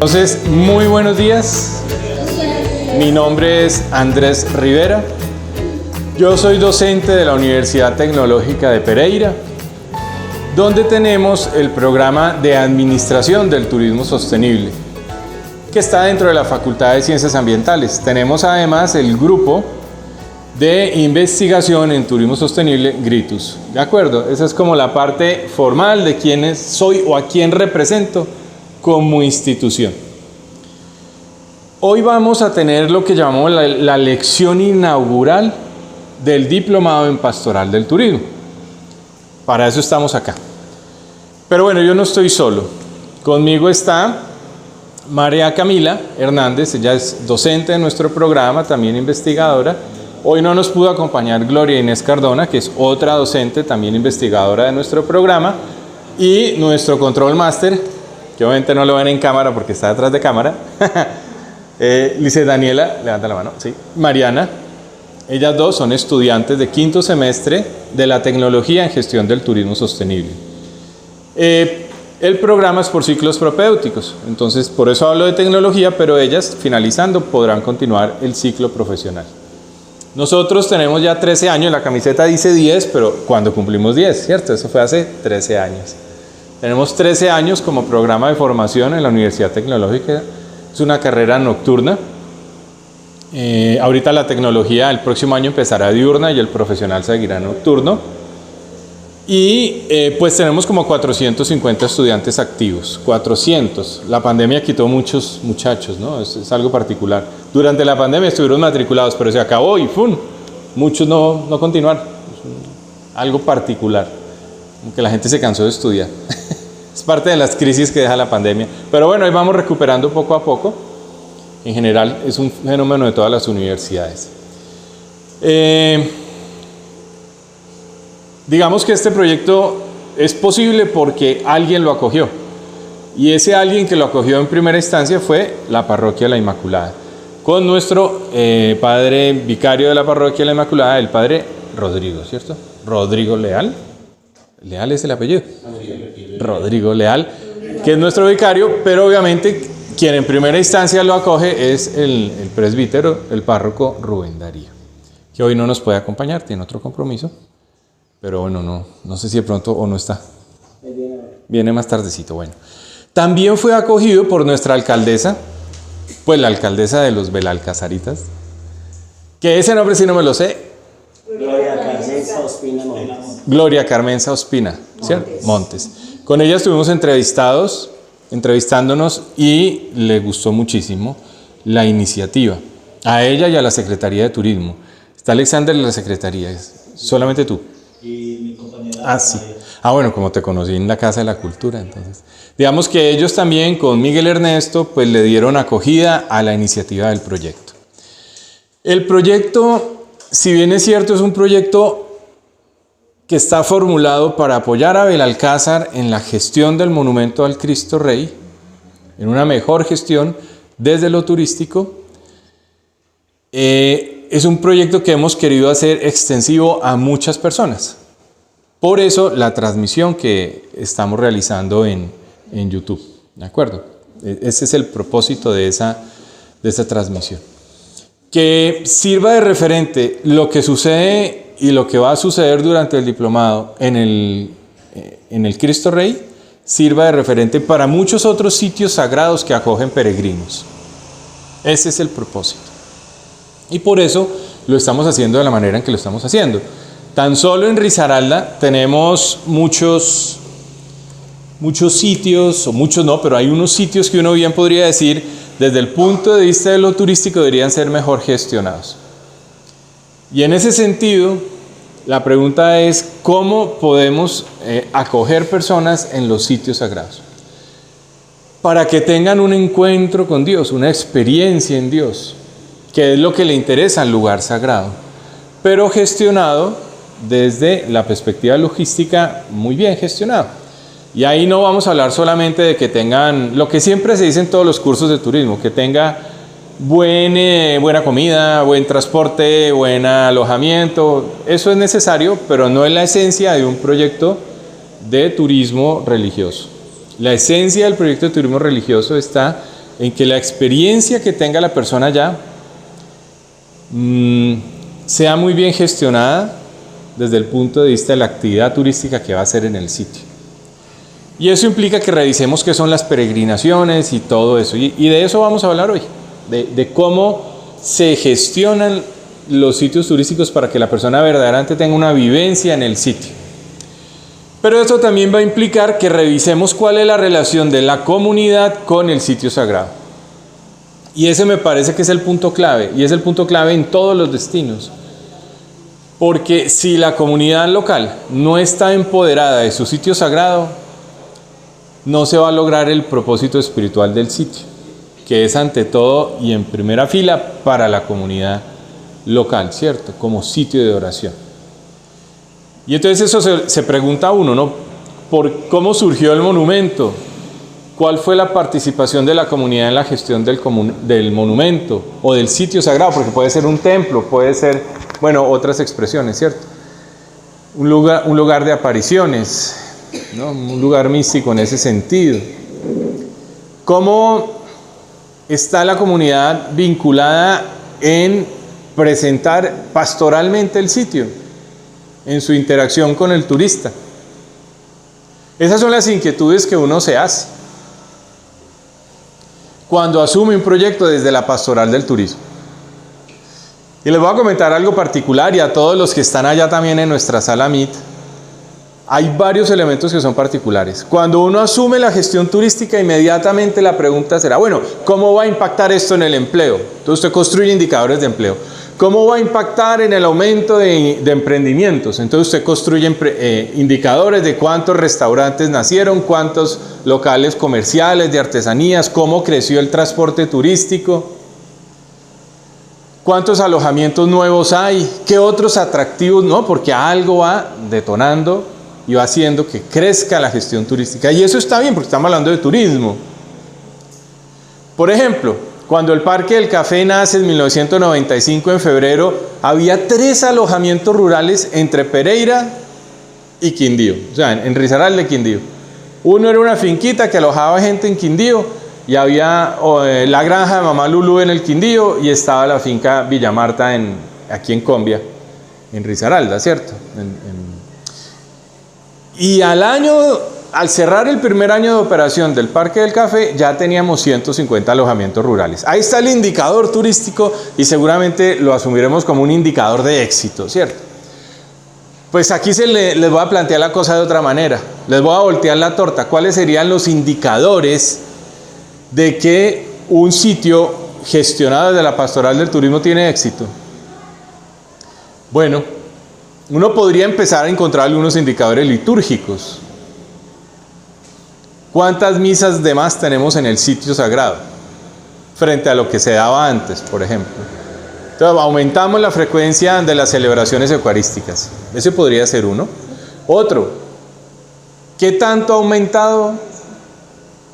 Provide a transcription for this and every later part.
Entonces, muy buenos días. Mi nombre es Andrés Rivera. Yo soy docente de la Universidad Tecnológica de Pereira, donde tenemos el programa de Administración del Turismo Sostenible, que está dentro de la Facultad de Ciencias Ambientales. Tenemos además el grupo de investigación en turismo sostenible, GRITUS. ¿De acuerdo? Esa es como la parte formal de quién soy o a quién represento como institución. Hoy vamos a tener lo que llamamos la lección inaugural del Diplomado en Pastoral del Turismo. Para eso estamos acá. Pero bueno, yo no estoy solo. Conmigo está María Camila Hernández, ella es docente de nuestro programa, también investigadora. Hoy no nos pudo acompañar Gloria Inés Cardona, que es otra docente, también investigadora de nuestro programa, y nuestro control máster, que obviamente no lo ven en cámara porque está detrás de cámara, Lice Daniela, levanta la mano, sí, Mariana. Ellas dos son estudiantes de quinto semestre de la Tecnología en Gestión del Turismo Sostenible. El programa es por ciclos propedéuticos, entonces por eso hablo de tecnología, pero ellas finalizando podrán continuar el ciclo profesional. Nosotros tenemos ya 13 años, la camiseta dice 10, pero cuando cumplimos 10, ¿cierto? Eso fue hace 13 años. Tenemos 13 años como programa de formación en la Universidad Tecnológica, es una carrera nocturna. Ahorita la tecnología el próximo año empezará diurna y el profesional seguirá nocturno. Y pues tenemos como 450 estudiantes activos, 400. La pandemia quitó muchos muchachos, ¿no? Es algo particular. Durante la pandemia estuvieron matriculados, pero se acabó y ¡fum! Muchos no continuaron. Algo particular, como que la gente se cansó de estudiar. Es parte de las crisis que deja la pandemia. Pero bueno, ahí vamos recuperando poco a poco. En general es un fenómeno de todas las universidades. Digamos que este proyecto es posible porque alguien lo acogió. Y ese alguien que lo acogió en primera instancia fue la Parroquia de la Inmaculada. Con nuestro padre vicario de la Parroquia de la Inmaculada, el padre Rodrigo, ¿cierto? Rodrigo Leal. ¿Leal es el apellido? Rodrigo Leal, que es nuestro vicario, pero obviamente quien en primera instancia lo acoge es el presbítero, el párroco Rubén Darío, que hoy no nos puede acompañar, tiene otro compromiso. Pero bueno, no sé si de pronto o no está. Viene más tardecito, bueno. También fue acogido por nuestra alcaldesa, pues la alcaldesa de los Belalcazaritas, que ese nombre sí no me lo sé. Gloria Carmenza Ospina Montes. Gloria Carmenza Ospina, ¿cierto? Montes. Con ella estuvimos entrevistándonos y le gustó muchísimo la iniciativa. A ella y a la Secretaría de Turismo. Está Alexander en la Secretaría, solamente tú. Y mi compañera. Sí. Bueno, como te conocí en la Casa de la Cultura, entonces. Digamos que ellos también, con Miguel Ernesto, pues le dieron acogida a la iniciativa del proyecto. El proyecto, si bien es cierto, es un proyecto que está formulado para apoyar a Belalcázar en la gestión del monumento al Cristo Rey, en una mejor gestión desde lo turístico. Es un proyecto que hemos querido hacer extensivo a muchas personas. Por eso la transmisión que estamos realizando en YouTube, ¿de acuerdo? Ese es el propósito de esa transmisión. Que sirva de referente lo que sucede y lo que va a suceder durante el diplomado en el Cristo Rey, sirva de referente para muchos otros sitios sagrados que acogen peregrinos. Ese es el propósito. Y por eso lo estamos haciendo de la manera en que lo estamos haciendo. Tan solo en Risaralda tenemos muchos sitios, o muchos no, pero hay unos sitios que uno bien podría decir, desde el punto de vista de lo turístico, deberían ser mejor gestionados. Y en ese sentido, la pregunta es, ¿cómo podemos acoger personas en los sitios sagrados? Para que tengan un encuentro con Dios, una experiencia en Dios, que es lo que le interesa al lugar sagrado, pero gestionado desde la perspectiva logística, muy bien gestionado. Y ahí no vamos a hablar solamente de que tengan, lo que siempre se dice en todos los cursos de turismo, que tenga buena comida, buen transporte, buen alojamiento. Eso es necesario, pero no es la esencia de un proyecto de turismo religioso. La esencia del proyecto de turismo religioso está en que la experiencia que tenga la persona allá sea muy bien gestionada desde el punto de vista de la actividad turística que va a hacer en el sitio. Y eso implica que revisemos qué son las peregrinaciones y todo eso. Y de eso vamos a hablar hoy, de cómo se gestionan los sitios turísticos para que la persona verdaderamente tenga una vivencia en el sitio. Pero esto también va a implicar que revisemos cuál es la relación de la comunidad con el sitio sagrado. Y ese me parece que es el punto clave, y es el punto clave en todos los destinos. Porque si la comunidad local no está empoderada de su sitio sagrado, no se va a lograr el propósito espiritual del sitio, que es ante todo y en primera fila para la comunidad local, ¿cierto? Como sitio de oración. Y entonces eso se pregunta uno, ¿no? ¿Por cómo surgió el monumento? ¿Cuál fue la participación de la comunidad en la gestión del monumento o del sitio sagrado? Porque puede ser un templo, puede ser, bueno, otras expresiones, ¿cierto? Un lugar de apariciones, ¿no? Un lugar místico en ese sentido. ¿Cómo está la comunidad vinculada en presentar pastoralmente el sitio, en su interacción con el turista? Esas son las inquietudes que uno se hace cuando asume un proyecto desde la pastoral del turismo. Y les voy a comentar algo particular, y a todos los que están allá también en nuestra sala Meet, hay varios elementos que son particulares. Cuando uno asume la gestión turística, inmediatamente la pregunta será, bueno, ¿cómo va a impactar esto en el empleo? Entonces usted construye indicadores de empleo. ¿Cómo va a impactar en el aumento de emprendimientos? Entonces usted construye indicadores de cuántos restaurantes nacieron, cuántos locales comerciales de artesanías, cómo creció el transporte turístico, cuántos alojamientos nuevos hay, qué otros atractivos, ¿no? Porque algo va detonando y va haciendo que crezca la gestión turística. Y eso está bien porque estamos hablando de turismo. Por ejemplo, cuando el Parque del Café nace en 1995, en febrero, había 3 alojamientos rurales entre Pereira y Quindío, o sea, en Risaralda, Quindío. Uno era una finquita que alojaba gente en Quindío, y había la granja de Mamá Lulú en el Quindío, y estaba la finca Villa Marta aquí en Combia, en Risaralda, ¿cierto? Y al cerrar el primer año de operación del Parque del Café, ya teníamos 150 alojamientos rurales. Ahí está el indicador turístico, y seguramente lo asumiremos como un indicador de éxito, ¿cierto? Pues aquí les voy a plantear la cosa de otra manera. Les voy a voltear la torta. ¿Cuáles serían los indicadores de que un sitio gestionado desde la pastoral del turismo tiene éxito? Bueno, uno podría empezar a encontrar algunos indicadores litúrgicos. ¿Cuántas misas de más tenemos en el sitio sagrado frente a lo que se daba antes, por ejemplo? Entonces, aumentamos la frecuencia de las celebraciones eucarísticas. Ese podría ser uno. Otro, ¿qué tanto ha aumentado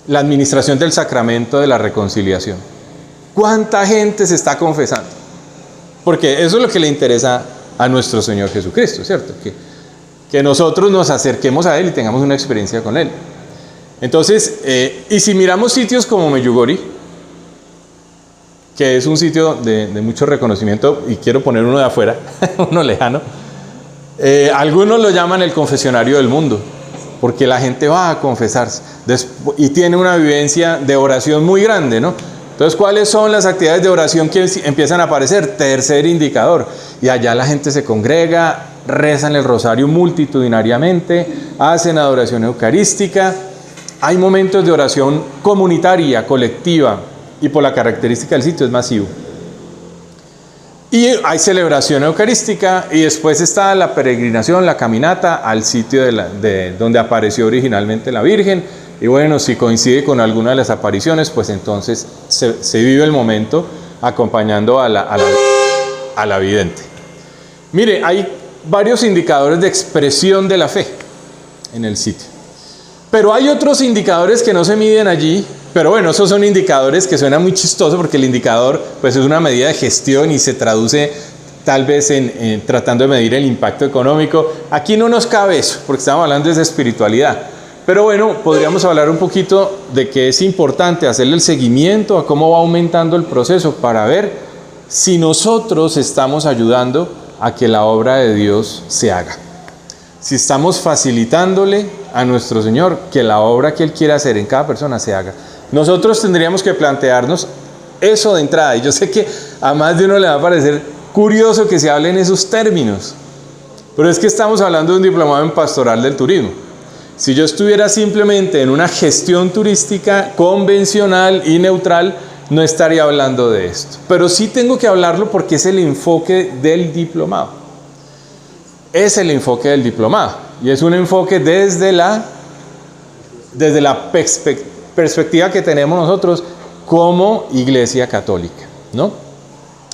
la administración del sacramento de la reconciliación? ¿Cuánta gente se está confesando? Porque eso es lo que le interesa a nuestro Señor Jesucristo, ¿cierto? Que nosotros nos acerquemos a Él y tengamos una experiencia con Él. Entonces, y si miramos sitios como Meyugori, que es un sitio de mucho reconocimiento, y quiero poner uno de afuera, uno lejano, algunos lo llaman el confesionario del mundo, porque la gente va a confesarse y tiene una vivencia de oración muy grande, ¿no? Entonces, ¿cuáles son las actividades de oración que empiezan a aparecer? Tercer indicador, y allá la gente se congrega, rezan el rosario multitudinariamente, hacen adoración eucarística. Hay momentos de oración comunitaria, colectiva, y por la característica del sitio es masivo. Y hay celebración eucarística, y después está la peregrinación, la caminata al sitio de donde apareció originalmente la Virgen. Y bueno, si coincide con alguna de las apariciones, pues entonces se vive el momento acompañando a la vidente. Mire, hay varios indicadores de expresión de la fe en el sitio. Pero hay otros indicadores que no se miden allí, pero bueno, esos son indicadores que suenan muy chistosos, porque el indicador pues es una medida de gestión y se traduce tal vez en tratando de medir el impacto económico. Aquí no nos cabe eso, porque estamos hablando de espiritualidad. Pero bueno, podríamos hablar un poquito de que es importante hacerle el seguimiento a cómo va aumentando el proceso para ver si nosotros estamos ayudando a que la obra de Dios se haga. Si estamos facilitándole a nuestro Señor que la obra que Él quiere hacer en cada persona se haga. Nosotros tendríamos que plantearnos eso de entrada. Y yo sé que a más de uno le va a parecer curioso que se hable en esos términos. Pero es que estamos hablando de un diplomado en pastoral del turismo. Si yo estuviera simplemente en una gestión turística convencional y neutral, no estaría hablando de esto. Pero sí tengo que hablarlo porque es el enfoque del diplomado. Es el enfoque del diplomado. Y es un enfoque desde la perspectiva que tenemos nosotros como Iglesia Católica, ¿no?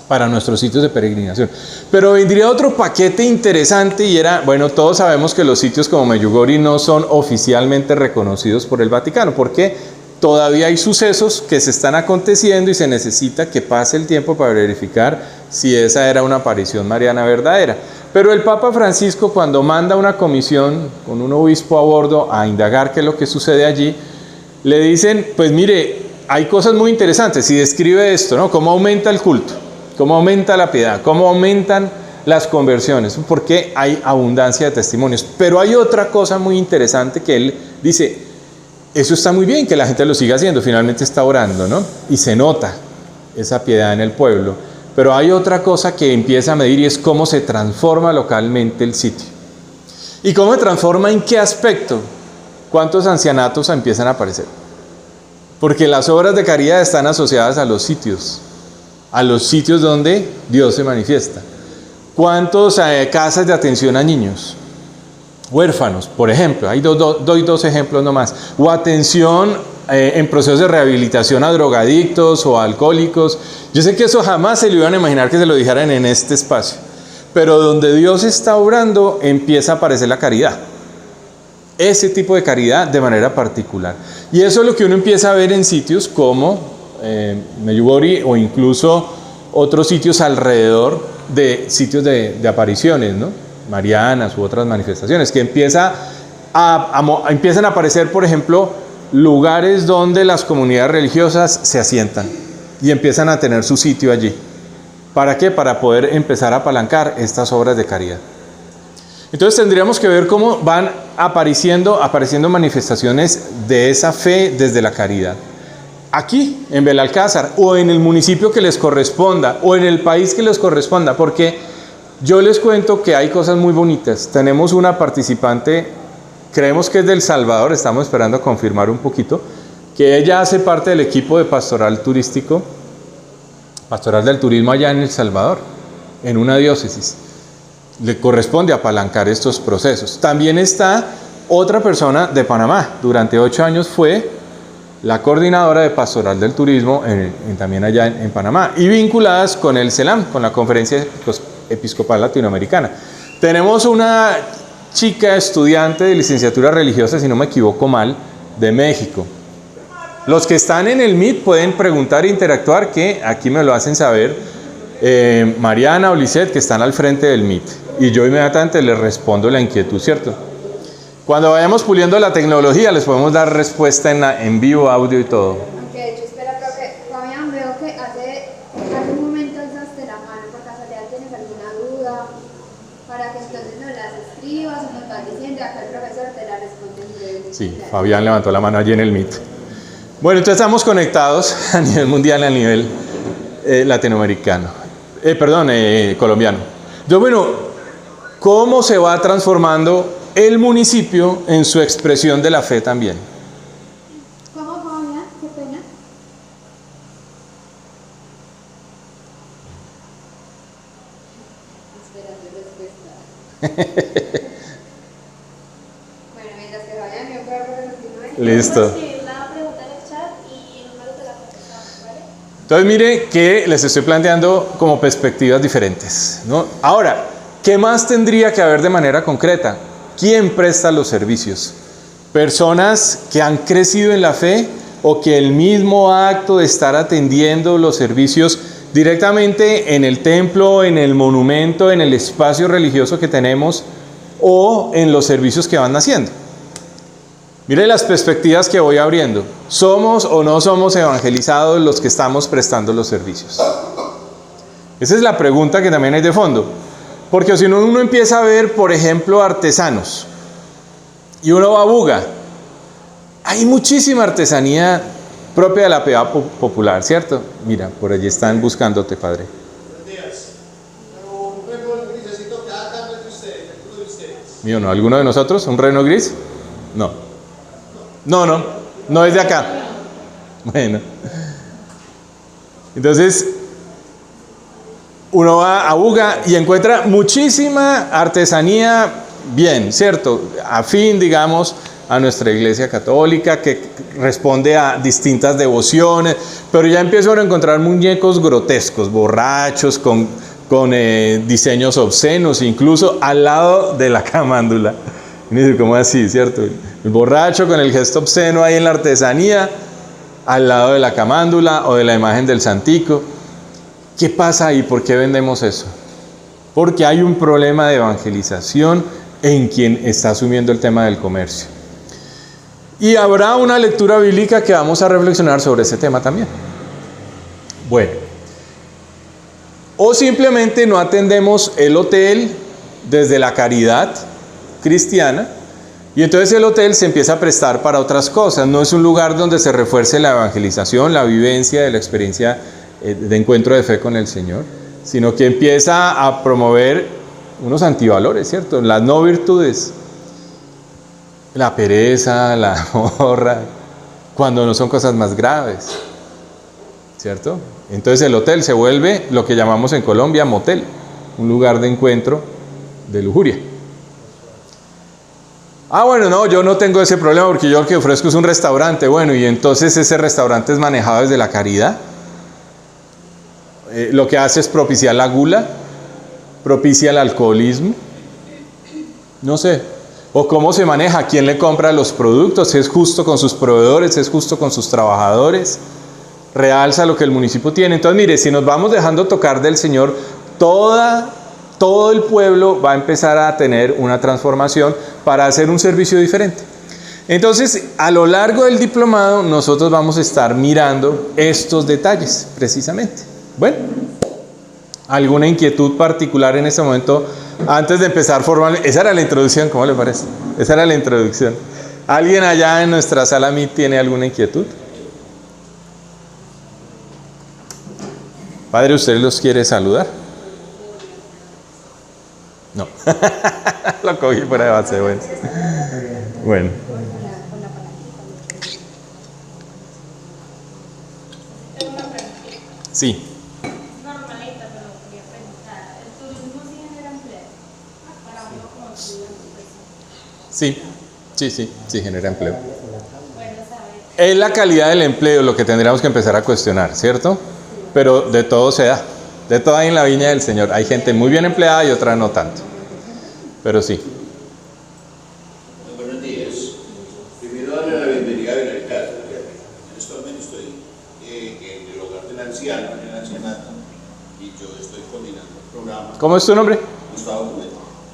Para nuestros sitios de peregrinación. Pero vendría otro paquete interesante y era, bueno, todos sabemos que los sitios como Medjugorje no son oficialmente reconocidos por el Vaticano, porque todavía hay sucesos que se están aconteciendo y se necesita que pase el tiempo para verificar si esa era una aparición mariana verdadera. Pero el Papa Francisco, cuando manda una comisión con un obispo a bordo a indagar qué es lo que sucede allí, le dicen, pues mire, hay cosas muy interesantes y describe esto, ¿no? Cómo aumenta el culto, cómo aumenta la piedad, cómo aumentan las conversiones, porque hay abundancia de testimonios. Pero hay otra cosa muy interesante que él dice, eso está muy bien que la gente lo siga haciendo, finalmente está orando, ¿no? Y se nota esa piedad en el pueblo. Pero hay otra cosa que empieza a medir y es cómo se transforma localmente el sitio. ¿Y cómo se transforma en qué aspecto? ¿Cuántos ancianatos empiezan a aparecer? Porque las obras de caridad están asociadas a los sitios donde Dios se manifiesta. ¿Cuántas casas de atención a niños? Huérfanos, por ejemplo. Ahí doy dos ejemplos nomás. O atención en procesos de rehabilitación a drogadictos o a alcohólicos. Yo sé que eso jamás se lo iban a imaginar que se lo dijeran en este espacio. Pero donde Dios está obrando, empieza a aparecer la caridad. Ese tipo de caridad de manera particular. Y eso es lo que uno empieza a ver en sitios como Medjugorje o incluso otros sitios alrededor de sitios de apariciones, ¿no? Marianas u otras manifestaciones, que empiezan a aparecer, por ejemplo, lugares donde las comunidades religiosas se asientan y empiezan a tener su sitio allí. ¿Para qué? Para poder empezar a apalancar estas obras de caridad. Entonces tendríamos que ver cómo van apareciendo manifestaciones de esa fe desde la caridad. Aquí, en Belalcázar, o en el municipio que les corresponda, o en el país que les corresponda, porque yo les cuento que hay cosas muy bonitas. Tenemos una participante, creemos que es del Salvador, estamos esperando a confirmar un poquito, que ella hace parte del equipo de pastoral turístico, pastoral del turismo allá en El Salvador, en una diócesis. Le corresponde apalancar estos procesos. También está otra persona de Panamá, durante 8 años fue la coordinadora de pastoral del turismo también allá en Panamá, y vinculadas con el CELAM, con la Conferencia Episcopal Latinoamericana. Tenemos una chica estudiante de licenciatura religiosa, si no me equivoco mal, de México. Los que están en el MIT pueden preguntar e interactuar, que aquí me lo hacen saber Mariana o Lisette, que están al frente del MIT, y yo inmediatamente les respondo la inquietud, ¿cierto? Cuando vayamos puliendo la tecnología les podemos dar respuesta en vivo, audio y todo. Aunque de hecho, espera, profe, Fabián, veo que hace un momento alzaste la mano, por casualidad tienes alguna duda, para que entonces nos las escribas o nos vas diciendo, acá el profesor te la responde en breve. Sí, Fabián levantó la mano allí en el Meet. Bueno, entonces estamos conectados a nivel mundial, a nivel latinoamericano, colombiano. Entonces, bueno, ¿cómo se va transformando el municipio en su expresión de la fe también? ¿Cómo, Fabián? Qué pena. Esperando respuesta. Bueno, mientras que Fabián me puede continúe. Listo. Escribir la pregunta en el chat y en un momento te la contestamos, ¿vale? Entonces mire que les estoy planteando como perspectivas diferentes, ¿no? Ahora, ¿qué más tendría que haber de manera concreta? ¿Quién presta los servicios? ¿Personas que han crecido en la fe o que el mismo acto de estar atendiendo los servicios directamente en el templo, en el monumento, en el espacio religioso que tenemos o en los servicios que van haciendo? Mire las perspectivas que voy abriendo. ¿Somos o no somos evangelizados los que estamos prestando los servicios? Esa es la pregunta que también hay de fondo. Porque si uno empieza a ver, por ejemplo, artesanos, y uno va a Buga, hay muchísima artesanía propia de la piedad popular, ¿cierto? Mira, por allí están buscándote, padre. Buenos días. Un Renault grisecito que haga de ustedes, el culo de ustedes. Mío, ¿no? ¿Alguno de nosotros? ¿Un Renault gris? No. No es de acá. Bueno. Entonces, uno va a Buga y encuentra muchísima artesanía bien, ¿cierto? Afín, digamos, a nuestra iglesia católica, que responde a distintas devociones, pero ya empiezo a encontrar muñecos grotescos, borrachos, con diseños obscenos, incluso al lado de la camándula. Y me dice, ¿cómo así, cierto? El borracho con el gesto obsceno ahí en la artesanía, al lado de la camándula o de la imagen del santico. ¿Qué pasa ahí? ¿Por qué vendemos eso? Porque hay un problema de evangelización en quien está asumiendo el tema del comercio. Y habrá una lectura bíblica que vamos a reflexionar sobre ese tema también. Bueno. O simplemente no atendemos el hotel desde la caridad cristiana, y entonces el hotel se empieza a prestar para otras cosas. No es un lugar donde se refuerce la evangelización, la vivencia de la experiencia de encuentro de fe con el Señor, sino que empieza a promover unos antivalores, ¿cierto? Las no virtudes, la pereza, la honra, cuando no son cosas más graves, ¿cierto? Entonces el hotel se vuelve lo que llamamos en Colombia motel, un lugar de encuentro de lujuria. Bueno, no, yo no tengo ese problema porque yo lo que ofrezco es un restaurante. Bueno, y entonces ese restaurante es manejado desde la caridad. Lo que hace es propiciar la gula, propicia el alcoholismo. No sé. O cómo se maneja, quién le compra los productos, es justo con sus proveedores, es justo con sus trabajadores, realza lo que el municipio tiene. Entonces, mire, si nos vamos dejando tocar del Señor, todo el pueblo va a empezar a tener una transformación para hacer un servicio diferente. Entonces, a lo largo del diplomado, nosotros vamos a estar mirando estos detalles, precisamente. Bueno, ¿alguna inquietud particular en este momento? Antes de empezar formalmente, esa era la introducción, ¿cómo le parece? Esa era la introducción. ¿Alguien allá en nuestra sala MIT tiene alguna inquietud? Padre, ¿usted los quiere saludar? No. Lo cogí fuera de base, bueno. Bueno. Tengo una pregunta. Sí. Normalita, pero quería preguntar. ¿El turismo sí genera empleo? Para uno como estudiante. Sí, genera empleo. Bueno, saber. Es la calidad del empleo lo que tendríamos que empezar a cuestionar, ¿cierto? Pero de todo se da. De todo hay en la viña del Señor. Hay gente muy bien empleada y otra no tanto. Pero sí. Buenos días. Primero darle la bienvenida a Benalcázar. En este momento estoy en el hogar del anciano, en el ancianato, y yo estoy coordinando el programa. ¿Cómo es tu nombre? Gustavo Gómez.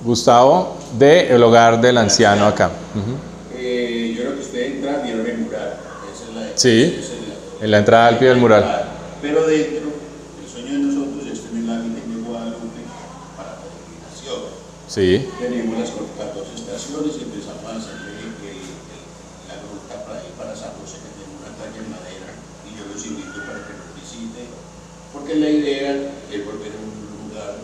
Gustavo, de El Hogar del Anciano acá. Yo creo que usted entra, vieron el mural. Esa es la, Sí, esa es en la entrada al pie del mural. Pero dentro, el sueño de nosotros es tener la Virgen de Guadalupe para peregrinación. Sí. Tenemos las 14 estaciones y empezamos a hacerle la ruta para ir para San José, que tenemos una calle en madera, y yo los invito para que nos visiten, porque la idea es volver a un lugar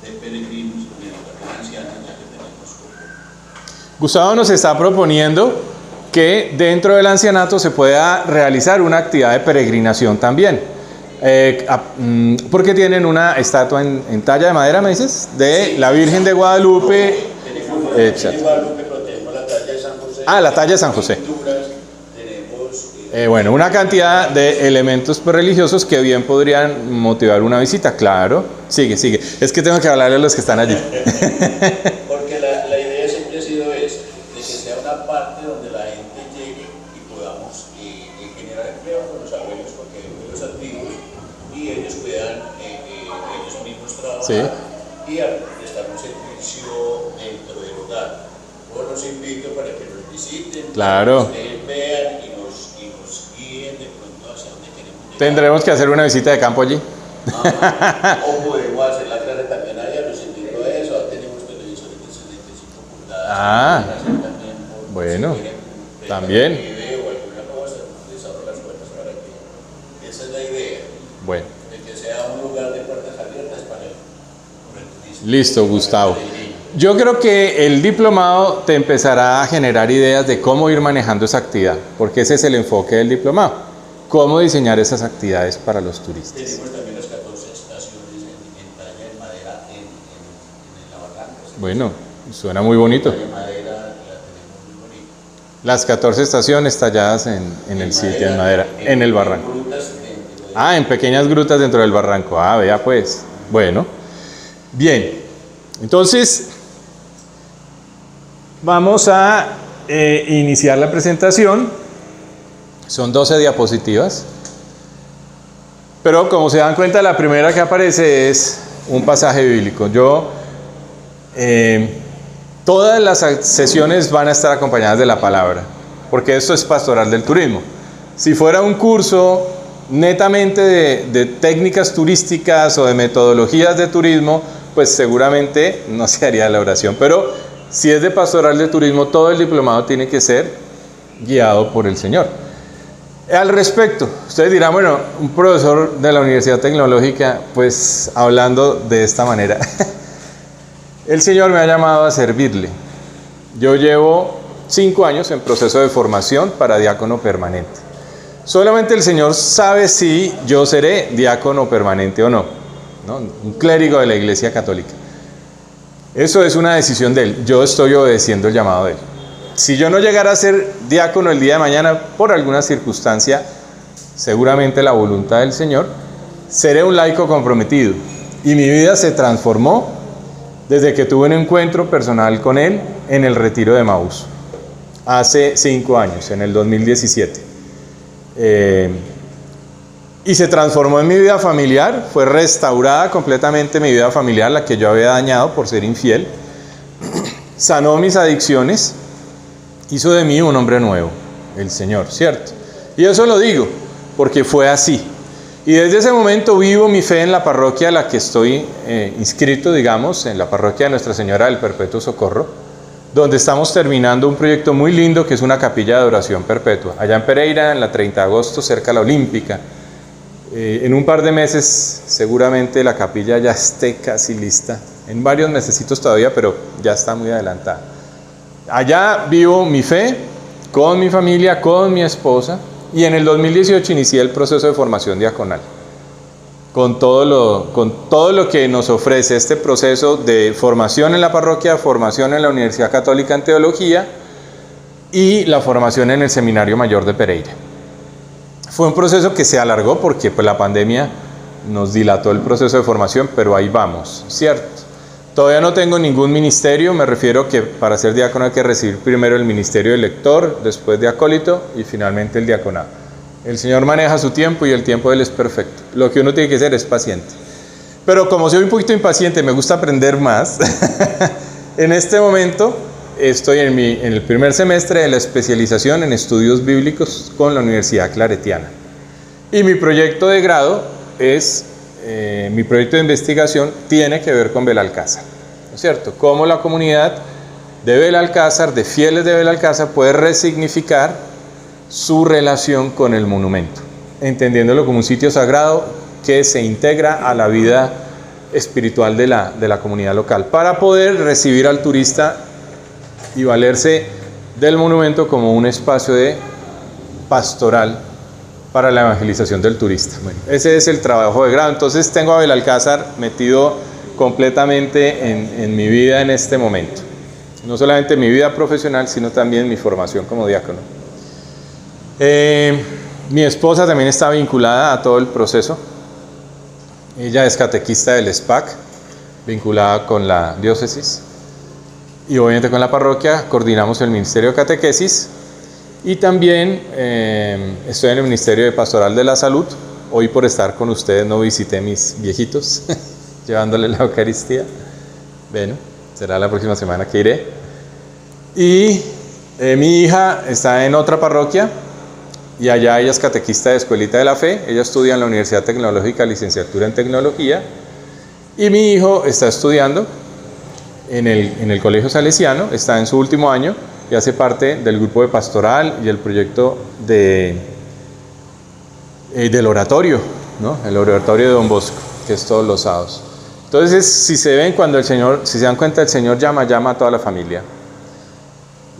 de peregrinos y el hogar de ancianos, ya que tenemos como. Gustavo nos está proponiendo que dentro del ancianato se pueda realizar una actividad de peregrinación también. Porque tienen una estatua en talla de madera, ¿me dices? De la Virgen de Guadalupe. Tenemos la Virgen de Guadalupe, pero tenemos la talla de San José. La talla de San José. Tenemos Bueno, una cantidad de elementos religiosos que bien podrían motivar una visita, claro. Sigue. Es que tengo que hablarle a los que están allí. porque la idea siempre ha sido esa, de que sea una parte donde la gente llegue y podamos generar empleo con los abuelos, porque hay abuelos antiguos, y ellos puedan ellos mismos trabajar Sí. y prestar un servicio dentro del hogar. O los invito para que nos visiten, Claro. que ustedes vean y nos guíen de pronto hacia donde queremos llegar. Tendremos que hacer una visita de campo allí. O podemos hacer la clase también allá, los invito a eso. Tenemos televisores de 65 pulgadas. Ah, que pueden hacer también por- bueno, si quieren, también. un video o alguna cosa, les abro las puertas para que. Esa es la idea, Bueno, de que sea un lugar de puertas abiertas para el turista. listo, Gustavo. Yo creo que el diplomado te empezará a generar ideas de cómo ir manejando esa actividad, porque ese es el enfoque del diplomado. Cómo diseñar esas actividades para los turistas. Tenemos también las 14 estaciones en talla de madera en la barranca. Bueno, suena muy bonito. La madera la tenemos muy bonita. Las 14 estaciones talladas en el sitio, en madera, en el barranco. Grutas Ah, en pequeñas grutas dentro del barranco. Ah, vea pues. Bueno, bien. Entonces, vamos a iniciar la presentación. Son 12 diapositivas. Pero como se dan cuenta, la primera que aparece es un pasaje bíblico. Todas las sesiones van a estar acompañadas de la palabra, porque esto es pastoral del turismo. Si fuera un curso netamente de técnicas turísticas o de metodologías de turismo, pues seguramente no se haría la oración. Pero si es de pastoral de turismo, todo el diplomado tiene que ser guiado por el Señor. Al respecto, ustedes dirán, bueno, un profesor de la Universidad Tecnológica, pues hablando de esta manera, el Señor me ha llamado a servirle. Yo llevo 5 años en proceso de formación para diácono permanente. Solamente el Señor sabe si yo seré diácono permanente o no, ¿no? Un clérigo de la Iglesia Católica. Eso es una decisión de Él. Yo estoy obedeciendo el llamado de Él. Si yo no llegara a ser diácono el día de mañana por alguna circunstancia, seguramente la voluntad del Señor, seré un laico comprometido. Y mi vida se transformó desde que tuve un encuentro personal con Él en el retiro de Emaús, hace 5 años, en el 2017. Y se transformó en mi vida familiar, fue restaurada completamente mi vida familiar, la que yo había dañado por ser infiel. Sanó mis adicciones, hizo de mí un hombre nuevo, el Señor, ¿cierto? Y eso lo digo porque fue así. Y desde ese momento vivo mi fe en la parroquia a la que estoy inscrito, digamos, en la parroquia de Nuestra Señora del Perpetuo Socorro, donde estamos terminando un proyecto muy lindo que es una capilla de adoración perpetua, allá en Pereira, en la 30 de agosto, cerca de la Olímpica. En un par de meses seguramente la capilla ya esté casi lista, en varios mesecitos todavía, pero ya está muy adelantada. Allá vivo mi fe con mi familia, con mi esposa, y en el 2018 inicié el proceso de formación diaconal. Con todo lo que nos ofrece este proceso de formación en la parroquia, formación en la Universidad Católica en Teología y la formación en el Seminario Mayor de Pereira. Fue un proceso que se alargó porque pues, la pandemia nos dilató el proceso de formación, pero ahí vamos, ¿cierto? Todavía no tengo ningún ministerio, me refiero que para ser diácono hay que recibir primero el ministerio de lector, después de acólito y finalmente el diaconado. El Señor maneja su tiempo y el tiempo de Él es perfecto. Lo que uno tiene que ser es paciente. Pero como soy un poquito impaciente, me gusta aprender más. En este momento estoy en el primer semestre de la especialización en estudios bíblicos con la Universidad Claretiana. Y mi proyecto de grado mi proyecto de investigación tiene que ver con Belalcázar, ¿no es cierto? Cómo la comunidad de Belalcázar, de fieles de Belalcázar, puede resignificar su relación con el monumento, entendiéndolo como un sitio sagrado que se integra a la vida espiritual de la comunidad local, para poder recibir al turista y valerse del monumento como un espacio de pastoral para la evangelización del turista. Bueno, ese es el trabajo de grado. Entonces tengo a Belalcázar metido completamente en mi vida en este momento. No solamente mi vida profesional, sino también mi formación como diácono. Mi esposa también está vinculada a todo el proceso. Ella es catequista del SPAC, vinculada con la diócesis. Y obviamente con la parroquia coordinamos el Ministerio de Catequesis. Y también estoy en el Ministerio de Pastoral de la Salud. Hoy por estar con ustedes no visité mis viejitos, llevándoles la Eucaristía. Bueno, será la próxima semana que iré. Y Mi hija está en otra parroquia y allá ella es catequista de Escuelita de la Fe. Ella estudia en la Universidad Tecnológica, licenciatura en Tecnología. Y mi hijo está estudiando en el Colegio Salesiano, está en su último año y hace parte del grupo de pastoral y el proyecto del oratorio, ¿no? El oratorio de Don Bosco, que es todos los sábados. Entonces, si se ven cuando si se dan cuenta, el Señor llama a toda la familia.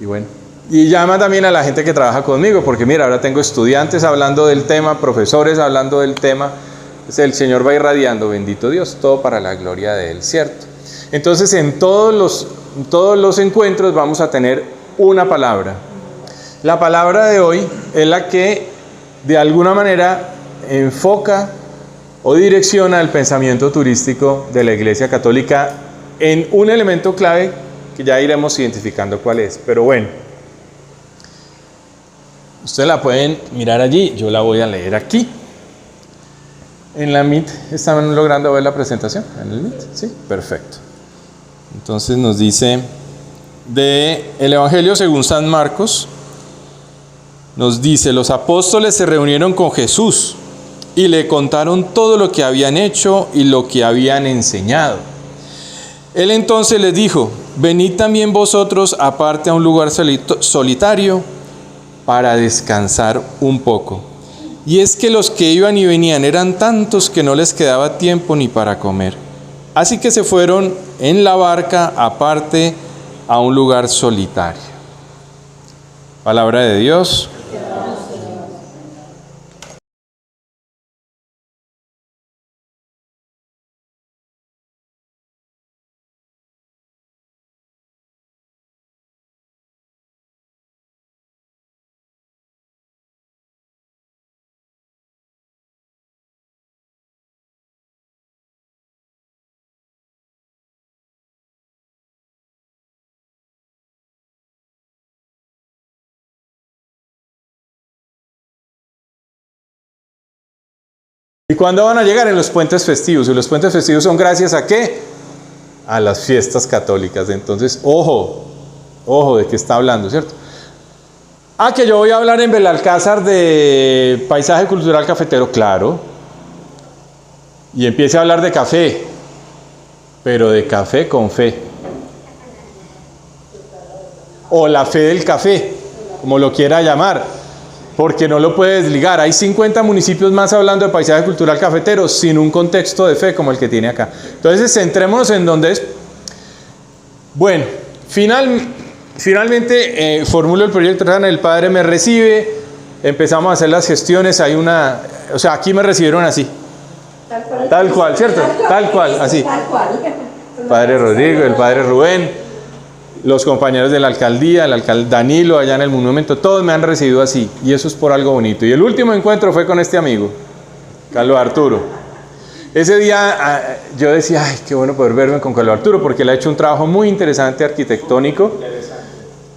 Y bueno, y llama también a la gente que trabaja conmigo, porque mira, ahora tengo estudiantes hablando del tema, profesores hablando del tema. Entonces, el Señor va irradiando, bendito Dios, todo para la gloria de Él, ¿cierto? Entonces, en todos los encuentros vamos a tener una palabra. La palabra de hoy es la que de alguna manera enfoca o direcciona el pensamiento turístico de la Iglesia Católica en un elemento clave que ya iremos identificando cuál es. Pero bueno, ustedes la pueden mirar allí, yo la voy a leer aquí. En la Meet, ¿están logrando ver la presentación? ¿En el Meet? Sí, perfecto. Entonces nos dice del Evangelio según San Marcos, nos dice: los apóstoles se reunieron con Jesús y le contaron todo lo que habían hecho y lo que habían enseñado. Él entonces les dijo: venid también vosotros aparte a un lugar solitario para descansar un poco. Y es que los que iban y venían eran tantos que no les quedaba tiempo ni para comer. Así que se fueron en la barca aparte a un lugar solitario. Palabra de Dios. ¿Y cuándo van a llegar? En los puentes festivos. Y los puentes festivos son gracias a ¿qué? A las fiestas católicas. Entonces, ojo de qué está hablando, ¿cierto? Que yo voy a hablar en Belalcázar de paisaje cultural cafetero, claro. Y empiece a hablar de café, pero de café con fe. O la fe del café, como lo quiera llamar. Porque no lo puede desligar. Hay 50 municipios más hablando de paisaje cultural cafetero sin un contexto de fe como el que tiene acá. Entonces, centrémonos en donde es. Bueno, finalmente formulo el proyecto, el Padre me recibe, empezamos a hacer las gestiones, aquí me recibieron así. Tal cual, ¿cierto? Tal cual, así. El Padre Rodrigo, el Padre Rubén, los compañeros de la alcaldía, el alcalde Danilo allá en el monumento, todos me han recibido así, y eso es por algo bonito. Y el último encuentro fue con este amigo, Carlos Arturo. Ese día yo decía, ay, qué bueno poder verme con Carlos Arturo, porque él ha hecho un trabajo muy interesante arquitectónico,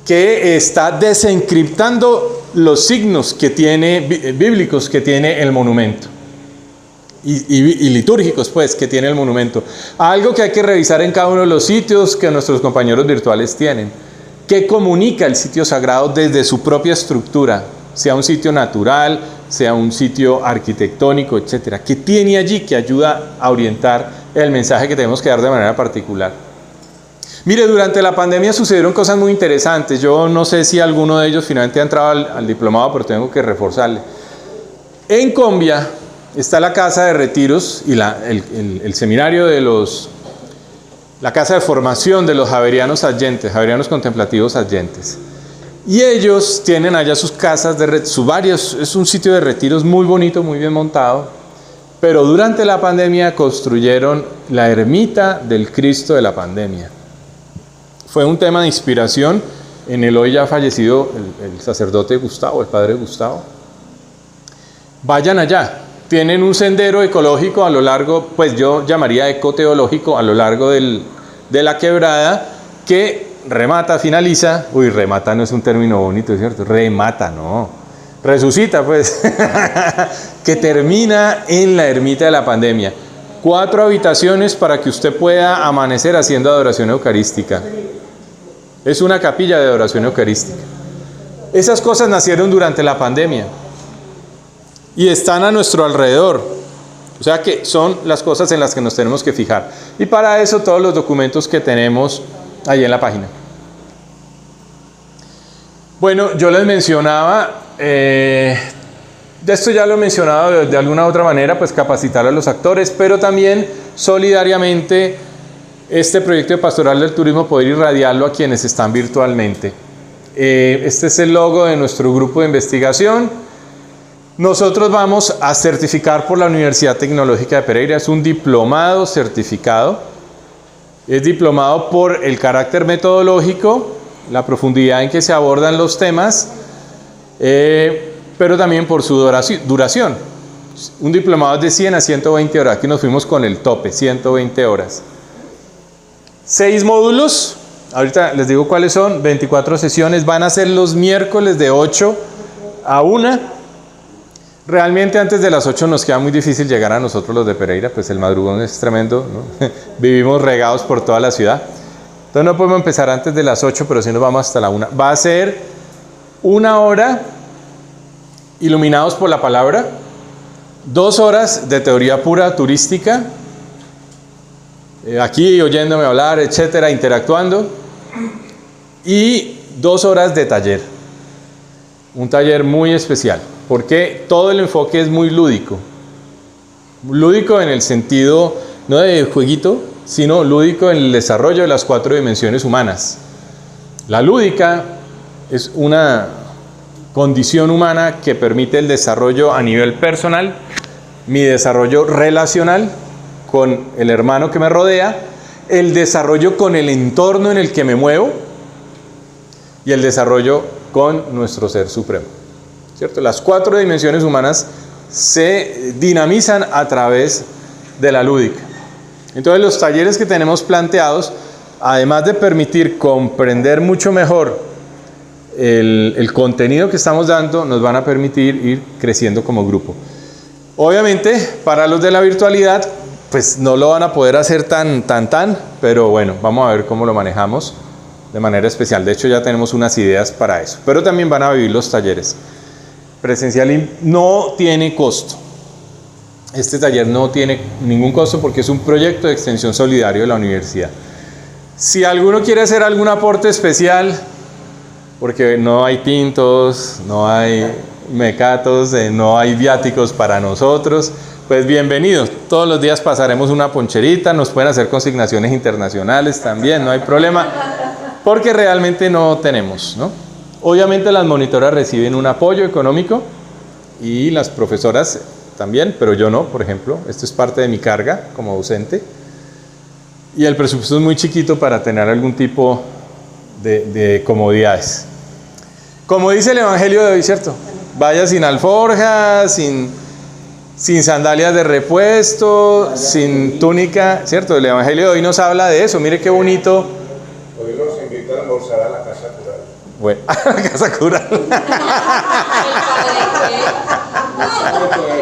que está desencriptando los signos que tiene, bíblicos que tiene el monumento. Y litúrgicos, pues, que tiene el monumento. Algo que hay que revisar en cada uno de los sitios que nuestros compañeros virtuales tienen. ¿Qué comunica el sitio sagrado desde su propia estructura? Sea un sitio natural, sea un sitio arquitectónico, etcétera. ¿Qué tiene allí que ayuda a orientar el mensaje que tenemos que dar de manera particular? Mire, durante la pandemia sucedieron cosas muy interesantes. Yo no sé si alguno de ellos finalmente ha entrado al diplomado, pero tengo que reforzarle. En Combia está la casa de retiros y el seminario de la casa de formación de los javerianos adyentes, javerianos contemplativos adyentes. Y ellos tienen allá sus casas, es un sitio de retiros muy bonito, muy bien montado, pero durante la pandemia construyeron la ermita del Cristo de la pandemia. Fue un tema de inspiración en el hoy ya fallecido el sacerdote Gustavo, el padre Gustavo. Vayan allá. Tienen un sendero ecológico a lo largo, pues yo llamaría ecoteológico, a lo largo de la quebrada, que remata, remata no es un término bonito, ¿cierto? Remata, no. Resucita, pues. Que termina en la ermita de la pandemia. 4 habitaciones para que usted pueda amanecer haciendo adoración eucarística. Es una capilla de adoración eucarística. Esas cosas nacieron durante la pandemia y están a nuestro alrededor. O sea que son las cosas en las que nos tenemos que fijar. Y para eso todos los documentos que tenemos ahí en la página. Bueno, yo les mencionaba, de esto ya lo he mencionado de alguna otra manera, pues capacitar a los actores, pero también solidariamente este proyecto de Pastoral del Turismo poder irradiarlo a quienes están virtualmente. Este es el logo de nuestro grupo de investigación. Nosotros vamos a certificar por la Universidad Tecnológica de Pereira, es un diplomado certificado, es diplomado por el carácter metodológico, la profundidad en que se abordan los temas, pero también por su duración. Un diplomado es de 100 a 120 horas, aquí nos fuimos con el tope, 120 horas. 6 módulos, ahorita les digo cuáles son, 24 sesiones, van a ser los miércoles de 8 a 1. Realmente antes de las 8 nos queda muy difícil llegar a nosotros los de Pereira, pues el madrugón es tremendo, ¿no? Vivimos regados por toda la ciudad. Entonces no podemos empezar antes de las 8, pero sí nos vamos hasta la 1. Va a ser 1 hora iluminados por la palabra, 2 horas de teoría pura turística, aquí oyéndome hablar, etcétera, interactuando, y 2 horas de taller. Un taller muy especial, porque todo el enfoque es muy lúdico. Lúdico en el sentido, no de jueguito, sino lúdico en el desarrollo de las 4 dimensiones humanas. La lúdica es una condición humana que permite el desarrollo a nivel personal, mi desarrollo relacional con el hermano que me rodea, el desarrollo con el entorno en el que me muevo y el desarrollo con nuestro Ser Supremo, ¿cierto? Las 4 dimensiones humanas se dinamizan a través de la lúdica. Entonces los talleres que tenemos planteados, además de permitir comprender mucho mejor el contenido que estamos dando, nos van a permitir ir creciendo como grupo. Obviamente, para los de la virtualidad, pues no lo van a poder hacer tan, pero bueno, vamos a ver cómo lo manejamos de manera especial. De hecho, ya tenemos unas ideas para eso. Pero también van a vivir los talleres. Presencial y no tiene costo. Este taller no tiene ningún costo porque es un proyecto de extensión solidario de la universidad. Si alguno quiere hacer algún aporte especial, porque no hay tintos, no hay mecatos, no hay viáticos para nosotros, pues bienvenidos. Todos los días pasaremos una poncherita, nos pueden hacer consignaciones internacionales también, no hay problema, porque realmente no tenemos, ¿no? Obviamente las monitoras reciben un apoyo económico y las profesoras también, pero yo no, por ejemplo. Esto es parte de mi carga como docente. Y el presupuesto es muy chiquito para tener algún tipo de comodidades. Como dice el Evangelio de hoy, ¿cierto? Vaya sin alforjas, sin sandalias de repuesto, sin túnica, ¿cierto? El Evangelio de hoy nos habla de eso. Mire qué bonito. Hoy nos invitan a almorzar a la casa cural. Bueno, a la casa cural.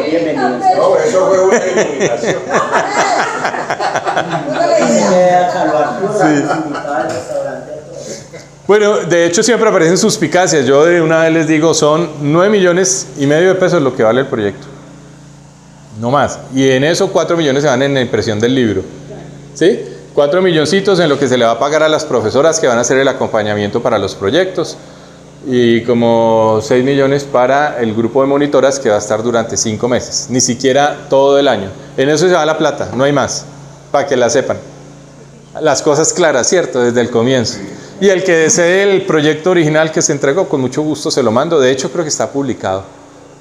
Bienvenidos. No, eso fue una iluminación. Bueno, de hecho siempre aparecen suspicacias. Yo de una vez les digo, son 9,5 millones de pesos lo que vale el proyecto. No más. Y en eso 4 millones se van en la impresión del libro. ¿Sí? 4 milloncitos en lo que se le va a pagar a las profesoras que van a hacer el acompañamiento para los proyectos. Y como 6 millones para el grupo de monitoras que va a estar durante 5 meses. Ni siquiera todo el año. En eso se va la plata, no hay más. Para que la sepan. Las cosas claras, ¿cierto? Desde el comienzo. Y el que desee el proyecto original que se entregó, con mucho gusto se lo mando. De hecho, creo que está publicado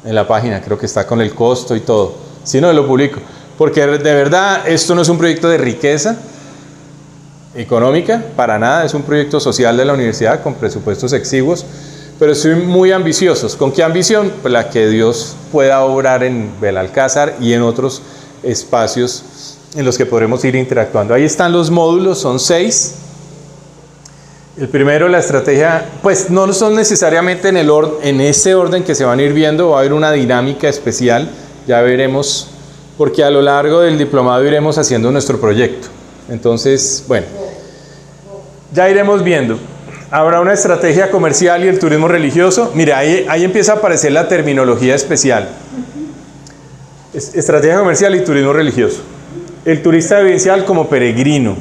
en la página. Creo que está con el costo y todo. Si no, lo publico. Porque de verdad, esto no es un proyecto de riqueza económica, para nada. Es un proyecto social de la universidad con presupuestos exiguos. Pero soy muy ambiciosos. ¿Con qué ambición? Pues la que Dios pueda obrar en Belalcázar y en otros espacios en los que podremos ir interactuando. Ahí están los módulos, son 6. El primero, la estrategia, pues no son necesariamente en ese orden que se van a ir viendo, va a haber una dinámica especial, ya veremos, porque a lo largo del diplomado iremos haciendo nuestro proyecto. Entonces, bueno, ya iremos viendo. ¿Habrá una estrategia comercial y el turismo religioso? Mira, ahí empieza a aparecer la terminología especial. Estrategia comercial y turismo religioso. El turista vivencial como peregrino.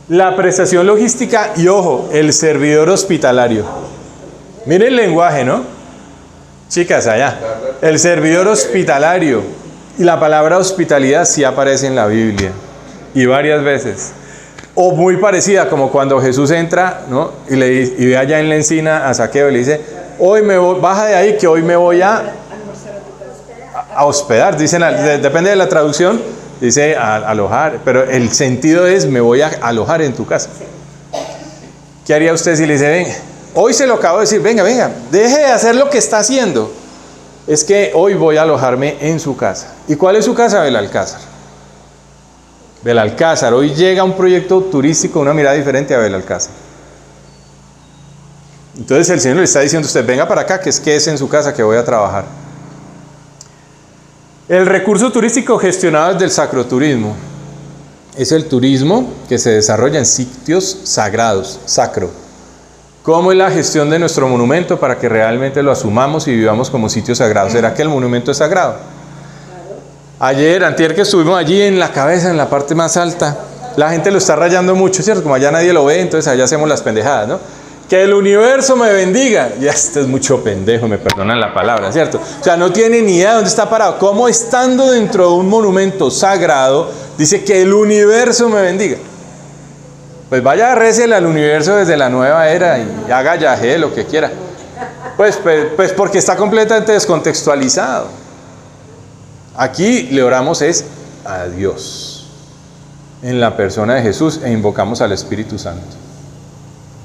La prestación logística y, ojo, el servidor hospitalario. Miren el lenguaje, ¿no? Chicas, allá. El servidor hospitalario. Y la palabra hospitalidad sí aparece en la Biblia. Y varias veces. O muy parecida, como cuando Jesús entra, ¿no? Y ve allá en la encina a Zaqueo y le dice, baja de ahí que hoy me voy a hospedar. Dicen, depende de la traducción, dice alojar, pero el sentido es me voy a alojar en tu casa. ¿Qué haría usted si le dice, ven, hoy se lo acabo de decir, venga, deje de hacer lo que está haciendo? Es que hoy voy a alojarme en su casa. ¿Y cuál es su casa? Belalcázar. Belalcázar. Hoy llega un proyecto turístico, una mirada diferente a Belalcázar. Entonces el Señor le está diciendo a usted, venga para acá, que es en su casa que voy a trabajar. El recurso turístico gestionado desde el sacroturismo. Es el turismo que se desarrolla en sitios sagrados, sacro. ¿Cómo es la gestión de nuestro monumento para que realmente lo asumamos y vivamos como sitio sagrado? ¿Será que el monumento es sagrado? Antier que estuvimos allí en la cabeza, en la parte más alta, la gente lo está rayando mucho, ¿cierto? Como allá nadie lo ve, entonces allá hacemos las pendejadas, ¿no? Que el universo me bendiga. Ya este es mucho pendejo, me perdonan la palabra, ¿cierto? O sea, no tiene ni idea de dónde está parado. ¿Cómo estando dentro de un monumento sagrado dice que el universo me bendiga? Pues vaya, récele al universo desde la nueva era y haga yajé, lo que quiera. Pues porque está completamente descontextualizado. Aquí le oramos es a Dios en la persona de Jesús e invocamos al Espíritu Santo